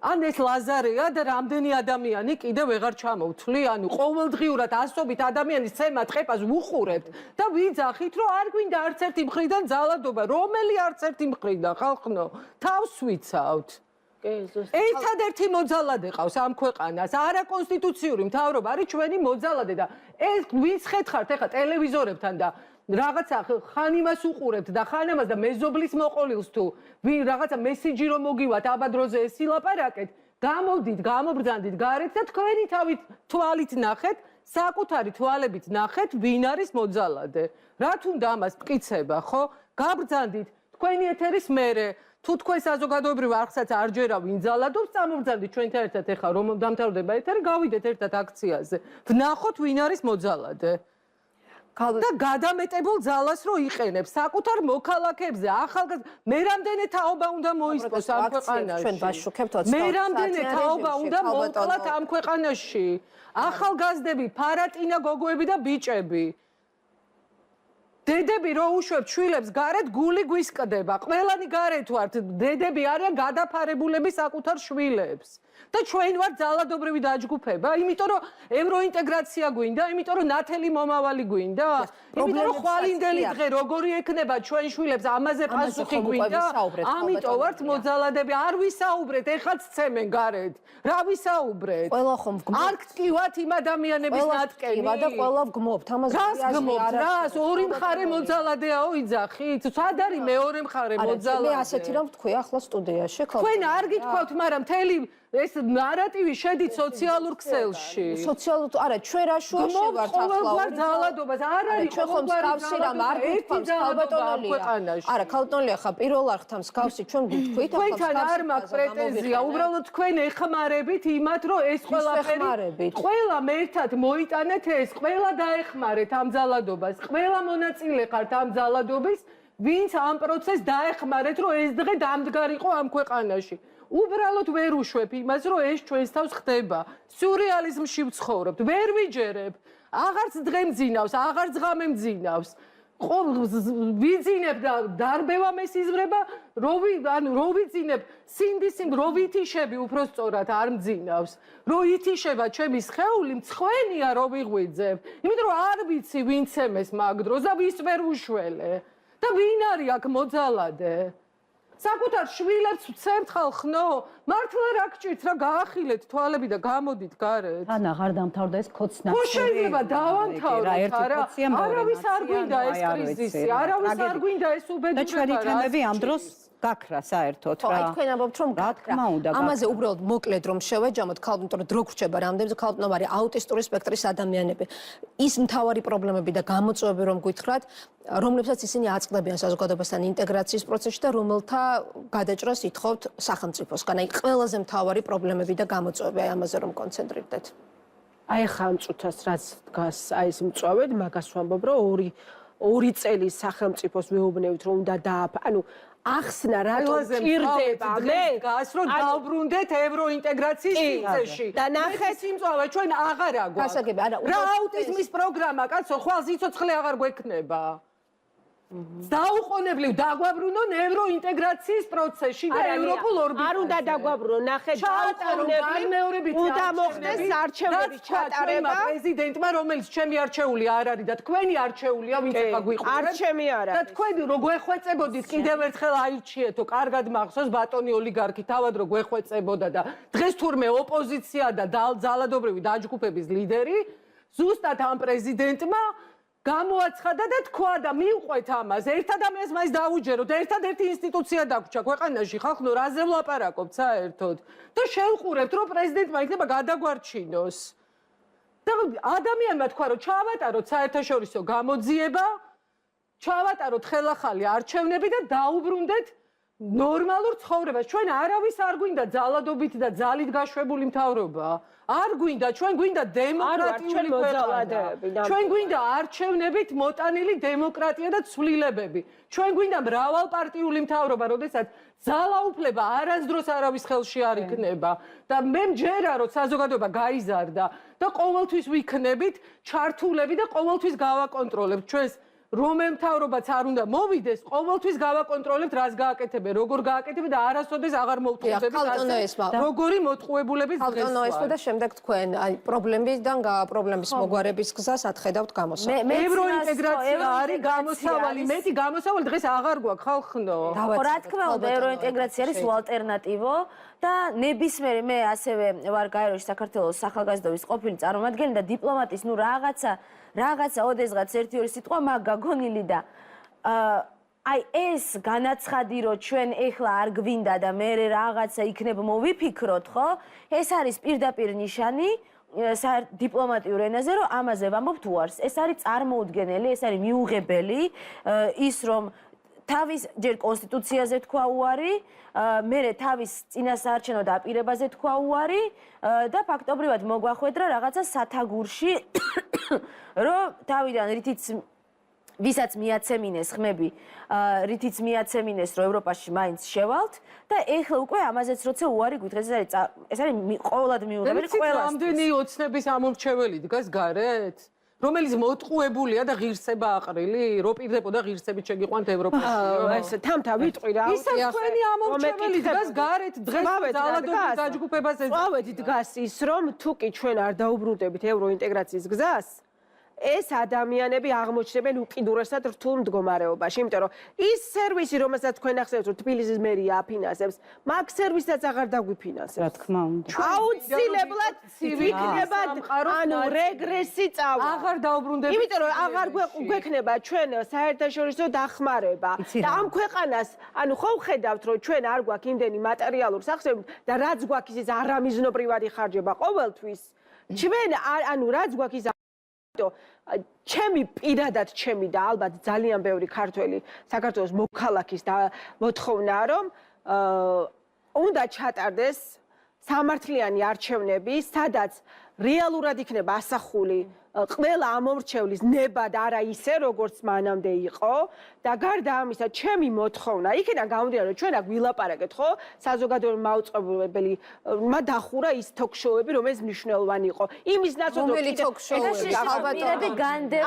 ან ეს ლაზარეა და რამდენი ადამიანი კიდე ვეღარ ჩამოვთვლი, ანუ ყოველდღიურად ასობით ადამიანის ცემა ტყეპას ვუხურებთ და ვიძახით, რომ არ გვინდა არც ერთი მხრიდან ძალადობა, რომელი არც ერთი მხრიდან, ხალხნო, თავს ვიცავთ. ერთადერთი მოძალადე ყავს ამ ქვეყანას, არაკონსტიტუციური მთავრობა არის ჩვენი მოძალადე და ეს ვინც ხეთხართ ეხა ტელევიზორებთან და რაღაცა ხან იმას უყურებთ და ხან ამას და მეზობლის მოყოლილს თუ ვინ რაღაცა მესიჯი რომ მოგივათ აბადროზე ეს ილაპარაკეთ, გამოდით, გამობრძანდით გარეთ და თქვენი თვალით ნახეთ, საკუთარი თვალებით ნახეთ, ვინ არის მოძალადე. რა თუნდა ამას მტკიცება, ხო? გაბრძანდით თქვენი ეთერის მერე თუ თქვენ საზოგადოებრივ არხსაც არ ჯერა ვინ ძალადობს, წამობრძანდით ჩვენთან ერთად ეხა რომ დამთავრდება ეთერი, გავიდეთ ერთად აქციაზე. ვნახოთ ვინ არის მოძალადე. და გადამეტებულ ძალას რო იყენებს საკუთარ მოქალაქეებზე, ახალგაზრდა მე რამდენი თაობა უნდა მოისპოს ამ ქვეყანაში. ჩვენ ვაშუქებთ 20 მე რამდენი თაობა უნდა მოვკლათ ამ ქვეყანაში. ახალგაზრდები, ფარატინა გოგოები და ბიჭები. დედები რო უშვებთ შვილებს გარეთ, გული გვისკდება. ყველანი გარეთ ვართ, დედები არიან გადაფარებულები საკუთარ შვილებს. და ჩვენ ვართ ძალადობრივი დაჯგუფება, იმიტომ რომ ევროინტეგრაცია გვინდა, იმიტომ რომ ნათელი მომავალი გვინდა, იმიტომ რომ ხვალინდელი დღე როგორი ექნება ჩვენ შვილებს, ამაზე პასუხი გვინდა. ამიტომ ვართ მოძალადები, არ ვისაუბრეთ, ეხლა ცემენ გარეთ. რა ვისაუბრეთ? ყველა ხომ ვგმობთ. არ გტივათ იმ ადამიანების ნატკენი. და ყველა ვგმობთ, ამაზე რას ორი მხარე მოძალადეაო იძახით? სად არის მეორე მხარე მოძალადე? მე ასეთი რომ ვთქვი ახლა სტუდიაში. თქვენ არ გითქვათ, მაგრამ მთელი ეს ნარატივი შედით სოციალურ ქსელში. სოციალურ არა, ჩვენ რა შუაში ვართ ახლა. ყოველგვარ ძალადობას არ არის ჩვენ ხომ მსგავსი რამ არ გითქვამს ქალბატონოლია. არა, ქალბატონოლია ხა პირველ არხთან მსგავსი ჩვენ გითქვით ახლა. თქვენთან არ მაქვს პრეტენზია, უბრალოდ თქვენ ეხმარებით იმათ, რომ ეს ყველაფერი ყველა მერთად მოიტანეთ ეს, ყველა დაეხმარეთ ამ ძალადობას, ყველა მონაწილე ხართ ამ ძალადობის, ვინც ამ პროცესს დაეხმარეთ, რომ ეს დღე დამდგარიყო ამ ქვეყანაში. უბრალოდ ვერ უშვებ იმას, რომ ეს ჩვენს თავს ხდება. სიურრეალიზმში ვცხოვრობთ, ვერ ვიჯერებ. აღარც დღე მძინავს, აღარც ღამე მძინავს. ვიძინებ და დარბევა მესიზმრება, რო ვიძინებ, სინდისიმ რო ვითიშები უпростоრად არ მძინავს. რო ითიშება ჩემი სხეული, მცხვენია რო ვიღვიძებ. იმიტომ რომ არ ვიცი ვინც ემეს მაგ დროს და ვის ვერ უშველე. და ვინ არის აქ მოძალადე? საკუთარ შვილებს ვცემთ ხალხნო, მართლა რა გჭირთ, რა გაახილეთ თვალები და გამოდით გარეთ. თან აღარ დამთავრდა ეს ქოცნახური. ხო შეიძლება დავამთავროთ, არა. არავის არ გვინდა ეს კრიზისი, არავის არ გვინდა ეს უბედურება. და ჩვენი თემები ამ დროს გაქრა საერთოდ რა. აი თქვენ ამბობთ რომ გაქრა. ამაზე უბრალოდ მოკლედ რომ შევეჯამოთ, ქალბატონო, რომ დრო გრჩება რამდენიმე ქალბატონო არის აუტისტური სპექტრის ადამიანები. ის მთავარი პრობლემები და გამოწვევები რომ გითხრათ, რომლებსაც ისინი აწყდებიან საზოგადოებასთან ინტეგრაციის პროცესში და რომელთა გადაჭრას ითხოვთ სახელმწიფოსგან. აი ყველაზე მთავარი პრობლემები და გამოწვევები აი ამაზე რომ კონცენტრირდეთ. აი ხა ამ წუთას რაც დგას აი ეს მწვავედ მაგას ვამბობ რომ ორი წელი სახელმწიფოს ვეუბნევთ რომ უნდა ანუ ახსნა რატო ჭირდება მე გას რომ დავბრუნდეთ ევროინტეგრაციის პროცესში და ნახეთ სიმწვავე ჩვენ აღარ აგვაქვს გასაგები არა რა აუტიზმის პროგრამა კაცო ხვალ სიცოცხლე აღარ გვექნება დაუყოვნებლივ დაგვაბრუნონ ევროინტეგრაციის პროცესში და ევროპულ ორბიტაზე. არ უნდა დაგვაბრუნონ, ნახეთ, დაუყოვნებლივ უნდა მოხდეს არჩევნების ჩატარება პრეზიდენტმა, რომელიც ჩემი არჩეული არ არის და თქვენი არჩეულია, ვინც ახლა გვიყურებთ. არჩემი არ არის. და თქვენ რო გვეხვეწებოდით კიდევ ერთხელ აირჩიეთო, კარგად მახსოვს ბატონი ოლიგარქი, თავად რო გვეხვეწებოდა და დღეს თურმე ოპოზიცია და ძალადობრივი დაჯგუფების ლიდერი, ზუსტად ამ პრეზიდენტმა გამოაცხადა და თქვა და მიუყვეთ ამას. ერთ ადამიანს მაინც დაუჯეროთ, ერთადერთი ინსტიტუცია დაგვრჩა ქვეყანაში, ხალხო, რაზე ვლაპარაკობთ საერთოდ? და შევყურებთ, რომ პრეზიდენტმა იქნება გადაგვარჩინოს. და ადამიანმა თქვა, რომ ჩავატაროთ საერთაშორისო გამოძიება, ჩავატაროთ ხელახალი არჩევნები და დაუბრუნდეთ ნორმალურ ცხოვრებას. ჩვენ არავის არ გვინდა ძალადობით და ძალით გაშვებული მთავრობა. არ გვინდა, ჩვენ გვინდა დემოკრატიული ქვეყანა. ჩვენ გვინდა არჩევნებით მოტანილი დემოკრატია და ცვლილებები. ჩვენ გვინდა მრავალპარტიული მთავრობა, როდესაც ძალაუფლება არასდროს არავის ხელში არ იქნება. და მე მჯერა, რომ საზოგადოება გაიზარდა და ყოველთვის ვიქნებით ჩართულები და ყოველთვის გავაკონტროლებთ ჩვენს რომელ მთავრობაც არ უნდა მოვიდეს, ყოველთვის გავაკონტროლებთ, რას გააკეთებენ, როგორ გააკეთებენ და არასოდეს აღარ მოვტყუდებით როგორი მოტყუებულების დღეს. ქალბატონო ესვა და შემდეგ თქვენ აი პრობლემის მოგვარების გზას atხედავთ გამოსავალი. ევროინტეგრაცია არის გამოსავალი, მეტი გამოსავალი დღეს აღარ გვაქვს ხალხნო. რა თქმა უნდა, ევროინტეგრაცია არის ალტერნატივო და ნებისმიერი მე ასევე ვარ გაეროში საქართველოს სახალხმწიფოს ყოფილი წარმომადგენელი და დიპლომატის ნუ რაღაცა ოდესღაც ერთი-ორი სიტყვა მაგ გაგონილი და აი ეს განაცხადი რომ ჩვენ ეხლა არ გვინდა და მე რაღაცა იქნება მოვიფიქროთ ხო ეს არის პირდაპირ ნიშანი დიპლომატიურ ენაზე რომ ამაზე ვამბობთ უარს ეს არის წარმოუდგენელი ეს არის მიუღებელი ის რომ თავის ჯერ კონსტიტუციაზე თქვა უარი მერე თავის წინასაარჩევნო დაპირებაზე თქვა უარი და ფაქტობრივად მოგვახვედრა რაღაცა სათაგურში რომ თავიდან რითიც ვისაც მიაცემინეს ხმები რითიც მიაცემინეს რომ ევროპაში მაინც შევალთ და ეხლა უკვე ამაზეც როცა უარი გვითხრეს ეს არის ყოველად მიუღებელი ყველას ამდენი ოცნების ამორჩეველი დგას გარეთ რომელიც მოტყუებულია და ღირსება აყრილი, რო პირდებოდა ღირსებით შეგიყვანთ ევროპაში. ეს თამთა ვიტყვი რა. ისაც თქვენი ამორჩეველი დგას გარეთ დღეს ძალადობის დაჯგუფებაზე. წავედ დგას ის რომ თუკი ჩვენ არ დაუბრუნდებით ევროინტეგრაციის გზას, ეს ადამიანები აღმოჩნდნენ უკიდურესად რთულ მდგომარეობაში, იმიტომ რომ ის სერვისი, რომელსაც თქვენ ახსენებთ, რომ თბილისის მერია აფინანსებს, მაგ სერვისაც აღარ დაგვიფინანსებს. რა თქმა უნდა. აუცილებლად იქნება ანუ რეგრესი წავა. აღარ დაუბრუნდებით. იმიტომ რომ აღარ გვექნება ჩვენ საერთაშორისო დახმარება და ამ ქვეყანას, ანუ ხო ვხედავთ, რომ ჩვენ არ გვაქვს იმდენი მატერიალური სახსრები და რაც გვაქვს ის არამიზნობრივად იხარჯება ყოველთვის. ჩვენ ანუ რაც გვაქვს ის ჩემი პირადად ჩემი და ალბათ ძალიან ბევრი ქართველი საქართველოს მოქალაქის და მოთხოვნაა რომ უნდა ჩატარდეს სამართლიანი არჩევნები, სადაც რეალურად იქნება ასახული ყველა ამომრჩევლის ნებად არა ისე როგორც მანამდე იყო და გარდა ამისა ჩემი მოთხოვნა იქიდან გამომდინარე რომ ჩვენ აქ ვილაპარაკეთ ხო საზოგადოებრივი მაუწყებლებელი დახურა ის ток-შოუები რომელიც მნიშვნელოვანი იყო იმის ნაცოდო ალბათ განდევ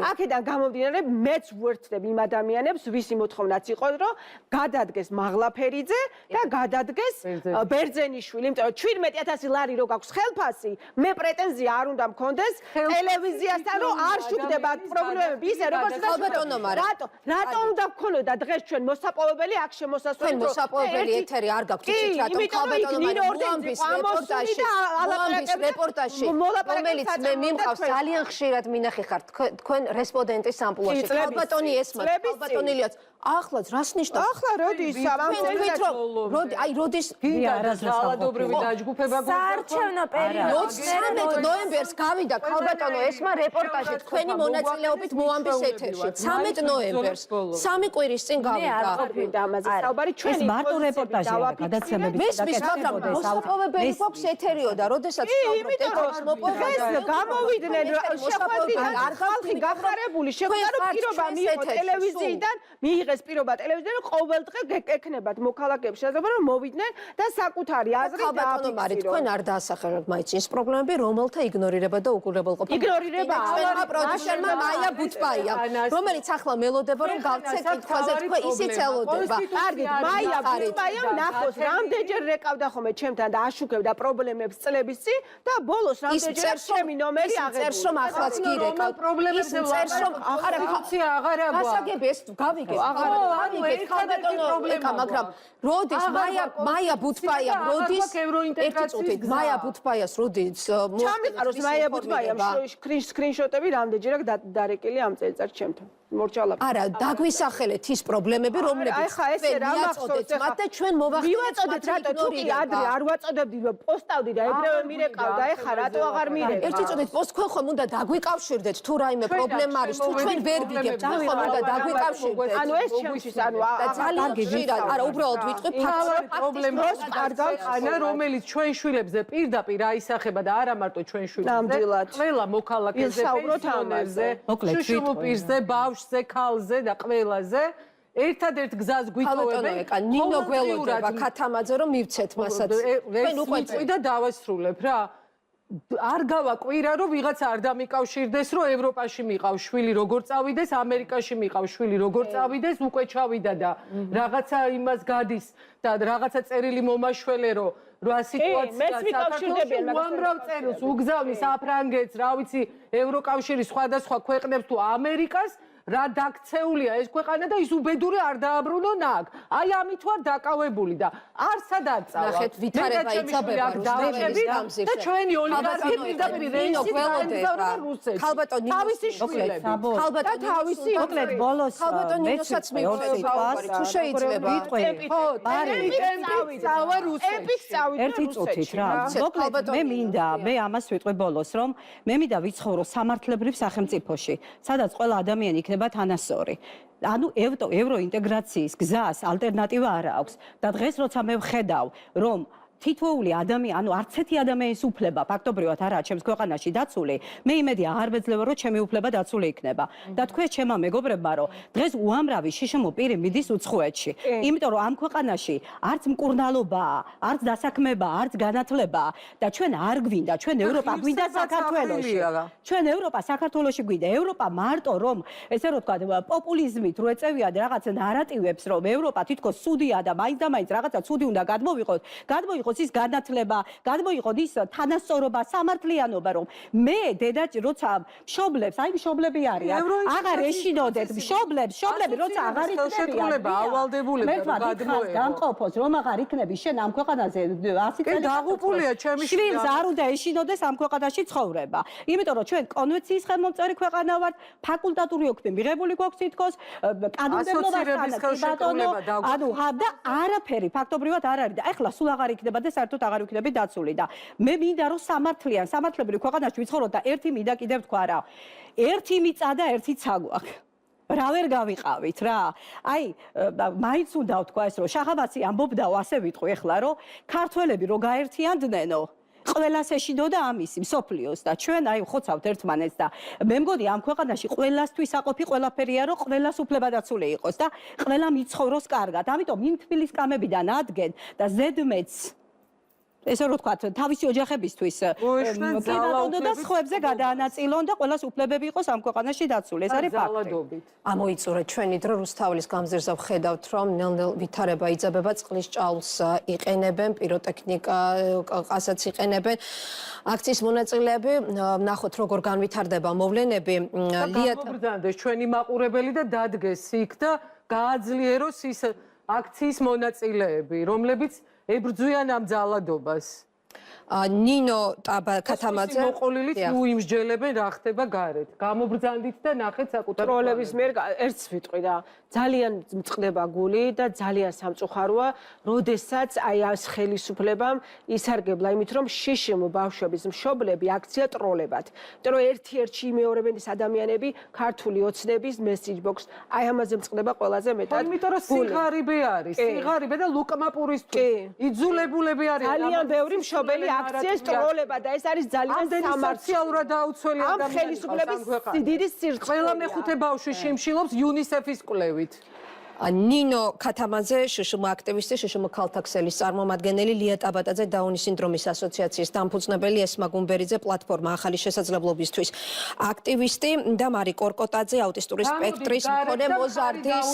აქედან გამომდინარე მეც ვერთდებ იმ ადამიანებს ვისი მოთხოვნაც იყო რომ გადადგეს მაღლაფერიძე და გადადგეს ბერძენიშვილი იმიტომ რომ 17000 ლარი რო გაქვს ხელფასი მე პრეტენზია არ უნდა მქონდეს ტელევიზიასთან რომ არ შუქდება პრობლემები ისე როგორც რატო უნდა გქონოდა დღეს ჩვენ მოსაპოვებელი აქ შემოსასვლელი ჩვენ მოსაპოვებელი ეთერი არ გაქვთ იცით რატო ხალბატონის რეპორტაჟი რომელიც მე მიმყავს ძალიან ხშირად მინახი ხარ თქვენ რესპონდენტის ამპლუაში ხალბატონი ესმა ხალბატონილიაც ახლაც რას ნიშნავს ახლა როდის როდის ძალადობრივი დაჯგუფება საარჩევნო პერიოდში 13 ნოემბერს გავიდა ხალბატონო ესმა რეპორტაჟი თქვენი მონაწილეობით მოამბეს ეთერში 13 ნოემბერს სამი კვირის წინ გავიდა ამაზე საუბარი ჩვენი მარტო რეპორტაჟია გადაცემები მაგრამ მოსაპოვებელი გვაქვს ეთერიო და როდესაც ეთერში მოპოვებდა გამოვიდნენ შეხვედრიდან ხალხი გახარებული შეგვიძლია რომ პირობა მიიღო ტელევიზიიდან მიიღეს პირობა ტელევიზიიდან ყოველდღე გეკნებათ მოქალაქეებს შესაძლოა რომ მოვიდნენ და საკუთარი აზრი დააფიქსირონ თქვენ არ დაასახელოთ მაინც ის პრობლემები რომელთა იგნორირება და უკურებელყოფა იგნორირება ჩვენმა პროდიუსერმა მაია ბუთბაიამ რომელიც ახლა მელოდება რომ გავცე კითხვაზე თქვა ისიც ელოდება კარგით მაია ბუთბაიამ ნახოს რამდენჯერ რეკავდა ხოლმე ჩემთან და აშუქებდა პრობლემებს წლების წინ და ბოლოს რამდენჯერ ჩემი ნომერი აღებდა რომ ახლაც გირეკავ პრობლემებს წერს რომ ახლა აღარ აქვს გასაგები ეს გავიგე მაგრამ როდის მაია ბუთბაიამ როდის ერთი წუთით მაია ბუთბაიას როდის ჩამიყაროს მაია ბუთბაიამ სკრინშოტები რამდენჯერ დარეკილი ამ წელიწადს ჩემთან მორჩალაბ არა დაგვისახელეთ ის პრობლემები რომლებიც ჩვენ მიაწოდეთ მათ და ჩვენ მოვახდით რატო თუკი ადრე არ ვაწოდებდი რომ პოსტავდი და ეგრევე მირეკავდა ეხა რატო აღარ მირეკავ ერთი წუთით პოსტ თქვენ ხომ უნდა დაგვიკავშირდეთ თუ რაიმე პრობლემა არის თუ ჩვენ ვერ ვიგებთ თქვენ ხომ უნდა დაგვიკავშირდეთ ანუ ეს ჩემთვის ანუ ძალიან ხშირად არა უბრალოდ ვიტყვი პრობლემას გარგაყანა რომელიც ჩვენ შვილებზე პირდაპირ აისახება და არა მარტო ჩვენ შვილებზე ყველა მოქალაქეზე პენსიონერზე შუშუმპირზე ბავშვზე ქალზე და ყველაზე ერთადერთ გზას გვითხოვებენ ნინო გველოდება ქათამაძე რომ მივცეთ მასაც ჩვენ უკვე და დავასრულებ რა არ გავაკვირა რომ ვიღაცა არ დამიკავშირდეს რომ ევროპაში მიყავს შვილი როგორ წავიდეს ამერიკაში მიყავს შვილი როგორ წავიდეს უკვე ჩავიდა და რაღაცა იმას გადის და რაღაცა წერილი მომაშველე რომ რა სიტუაცია საქართველოში უამრავ წერილს უგზავნის აფრანგეთს რა ვიცი ევროკავშირის სხვადასხვა ქვეყნებს თუ ამერიკას რა დაქცეულია ეს ქვეყანა და ის უბედური არ დააბრუნონ აქ. აი ამით ვარ დაკავებული და არსად არ წავა. ნახეთ ვითარება იცაბება რუსეთის გამზირზე. და ჩვენი ოლიგარქი პირდაპირ რეისით გაემგზავრება რუსეთში. ხალბატონი თავისი შვილები. ხალბატონი თავისი მოკლედ ბოლოს ხალბატონისაც მივხვდება თუ შეიძლება. ხო, წავა რუსეთში. ერთი წუთით რა. მოკლედ მე მინდა მე ამას ვიტყვი ბოლოს რომ მე მინდა ვიცხოვრო სამართლებრივ სახელმწიფოში, სადაც ყველა ადამიანი იქნება თანასწორი. ანუ ევროინტეგრაციის გზას ალტერნატივა არ აქვს და დღეს როცა მე ვხედავ რომ თითოეული ადამიანი, ანუ არც ერთი ადამიანის უფლება ფაქტობრივად არაა ჩემს ქვეყანაში დაცული, მე იმედი აღარ ვეძლევა, რომ ჩემი უფლება დაცული იქნება. და თქვენ ჩემმა მეგობრებმა, რომ დღეს უამრავი შიშმო პირი მიდის უცხოეთში, იმიტომ რომ ამ ქვეყანაში არც მკურნალობაა, არც დასაქმებაა, არც განათლებაა და ჩვენ არ გვინდა, ჩვენ ევროპა გვინდა საქართველოში. ჩვენ ევროპა საქართველოში გვინდა. ევროპა მარტო რომ ესე რომ თქვა პოპულიზმით რო ეწევიან რაღაც ნარატივებს, რომ ევროპა თითქოს სუდია და მაინც და მაინც რაღაცა ცუდი უნდა გადმოვიყოთ, გამოიყოს ის განათლება, გამოიყოს ის თანასწორობა, სამართლიანობა, რომ მე დედაჭი როცა მშობლებს, აი მშობლები არიან, აღარ ეშინოდეთ მშობლები როცა აღარ იქნებიან ავალდებულება გადმოეღო. გამყოფოს, რომ აღარ იქნები შენ ამ ქვეყანაზე 100 წელი დაღუპულია ჩემი შვილს არ უნდა ეშინოდეს ამ ქვეყანაში ცხოვრება. იმიტომ რომ ჩვენ კონვენციის ხელმომწერი ქვეყანა ვართ, ფაკულტატური ოქმე მიღებული გვაქვს თითქოს, კანონმდებლობასთან ანუ და არაფერი ფაქტობრივად არ არის და ეხლა სულ აღარ იქნება და საერთოდ აღარ ვიქნები დაცული და მე მინდა რომ სამართლებრივ ქვეყანაში ვიცხოვროთ და ერთი მინდა კიდევ თქვა რა ერთი მიწა და ერთი ცა გვაქვს რა ვერ გავიყავით რა. აი, მაინც უნდა ვთქვა ეს, რომ შაღაბაცი ამბობდაო, ასე ვიტყვი ახლა, რომ ქართველები რო გაერთიანდნენო, ყველას ეშინოდა ამისი მსოფლიოს და ჩვენ აი ხოცავთ ერთმანეთს და მე მგონი ამ ქვეყანაში ყველასთვის აყოფი ყველაფერია, რომ ყველას უფლებადაცული იყოს და ყველა მიცხოვროს კარგად. ამიტომ იმ თბილის კამებიდან ადგენ და ზედმეც ესე რომ ვთქვათ, თავისი ოჯახებისთვის კინატონდო და სხვებზე გადაანაწილონ და ყველას უფლებები იყოს ამ ქვეყანაში დაცული. ეს არის ფაქტი. ამოიწურა ჩვენი დრო რუსთაველის გამზირზე ვხედავთ, რომ ნელ-ნელ ვითარება იძაბება, წყლის ჭაულს იყენებენ, პიროტექნიკასაც იყენებენ. აქციის მონაწილეები ნახოთ როგორ განვითარდება მოვლენები. გამოგბრძანდეს ჩვენი მაყურებელი და დადგეს იქ და გააძლიეროს ის აქციის მონაწილეები, რომლებიც ებრძვიან ამ ძალადობას. ნინო კათამაძე მოყოლილით ნუ იმსჯელებენ რა ხდება გარეთ. გამობრძანდით და ნახეთ საკუთარ ტროლების მიერ ერთს ვიტყვი და ძალიან მწყდება გული და ძალიან სამწუხაროა, როდესაც აი ამ ხელისუფლებამ ისარგებლა იმით, რომ შიშიმ ბავშვების მშობლები აქცია ტროლებად. იმიტომ რომ ერთ-ერთში იმეორებენ ეს ადამიანები ქართული ოცნების message box. აი ამაზე მწყდება ყველაზე მეტად. იმიტომ რომ სიღარიბე არის, სიღარიბე და ლუკმაპურისთვის იძულებულები არიან. ძალიან ბევრი მშობელი აქციას ტროლება და ეს არის ძალიან სამართლიანად დაუცველი ამ ხელისუფლების დიდი სირცხე. ყველა მეხუთე ბავშვი შიმშილობს UNICEF-ის კვლევით. ნინო კათამაძე, შშმ აქტივისტი, შშმ ქალთაქსელის წარმომადგენელი, ლია ტაბატაძე, დაუნის სინდრომის ასოციაციის დამფუძნებელი, ესმა გუმბერიძე, პლატფორმა ახალი შესაძლებლობისთვის აქტივისტი და მარი კორკოტაძე, აუტისტური სპექტრის მქონე მოზარდის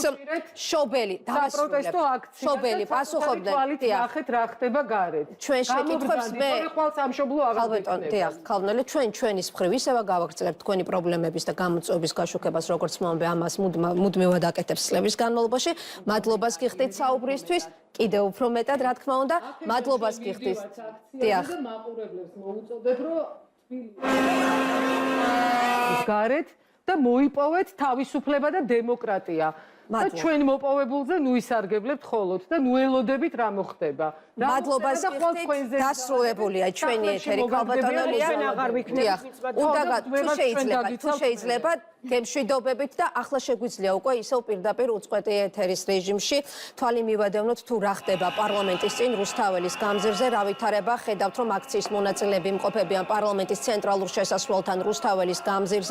მშობელი. საპროტესტო აქცია. მშობელი პასუხობდნენ. ნახეთ რა ხდება გარეთ. ჩვენ შეკითხვებს მე ყოველ სამშობლო აღარ დიახ, ქალბატონო, ჩვენის მხრივ ისევე გავაგრძელებთ თქვენი პრობლემების და გამოწვევის გაშუქებას, როგორც მომბე ამას მუდმივად აკეთებს წლების განმავლობაში. მადლობას გიხდით საუბრისთვის, კიდევ უფრო მეტად, რა თქმა უნდა, მადლობას გიხდით. დიახ. მაყურებლებს მოუწოდებ, რომ გარეთ და მოიპოვეთ თავისუფლება და დემოკრატია. და ჩვენ მოპოვებულზე ნუ ისარგებლებთ ხოლოდ და ნუ ელოდებით რა მოხდება. მადლობას გიხდით, დასრულებულია ჩვენი ეთერი ქალბატონო ლია. დიახ. თუ შეიძლება გემშვიდობებით და ახლა შეგვიძლია უკვე ისევ პირდაპირ უწყვეტი ეთერის რეჟიმში თვალი მივადევნოთ თუ რა ხდება პარლამენტის წინ რუსთაველის გამზირზე, რა ვითარება, ხედავთ რომ აქციის მონაწილეები იმყოფებიან პარლამენტის ცენტრალურ შესასვლელთან რუსთაველის გამზირზე.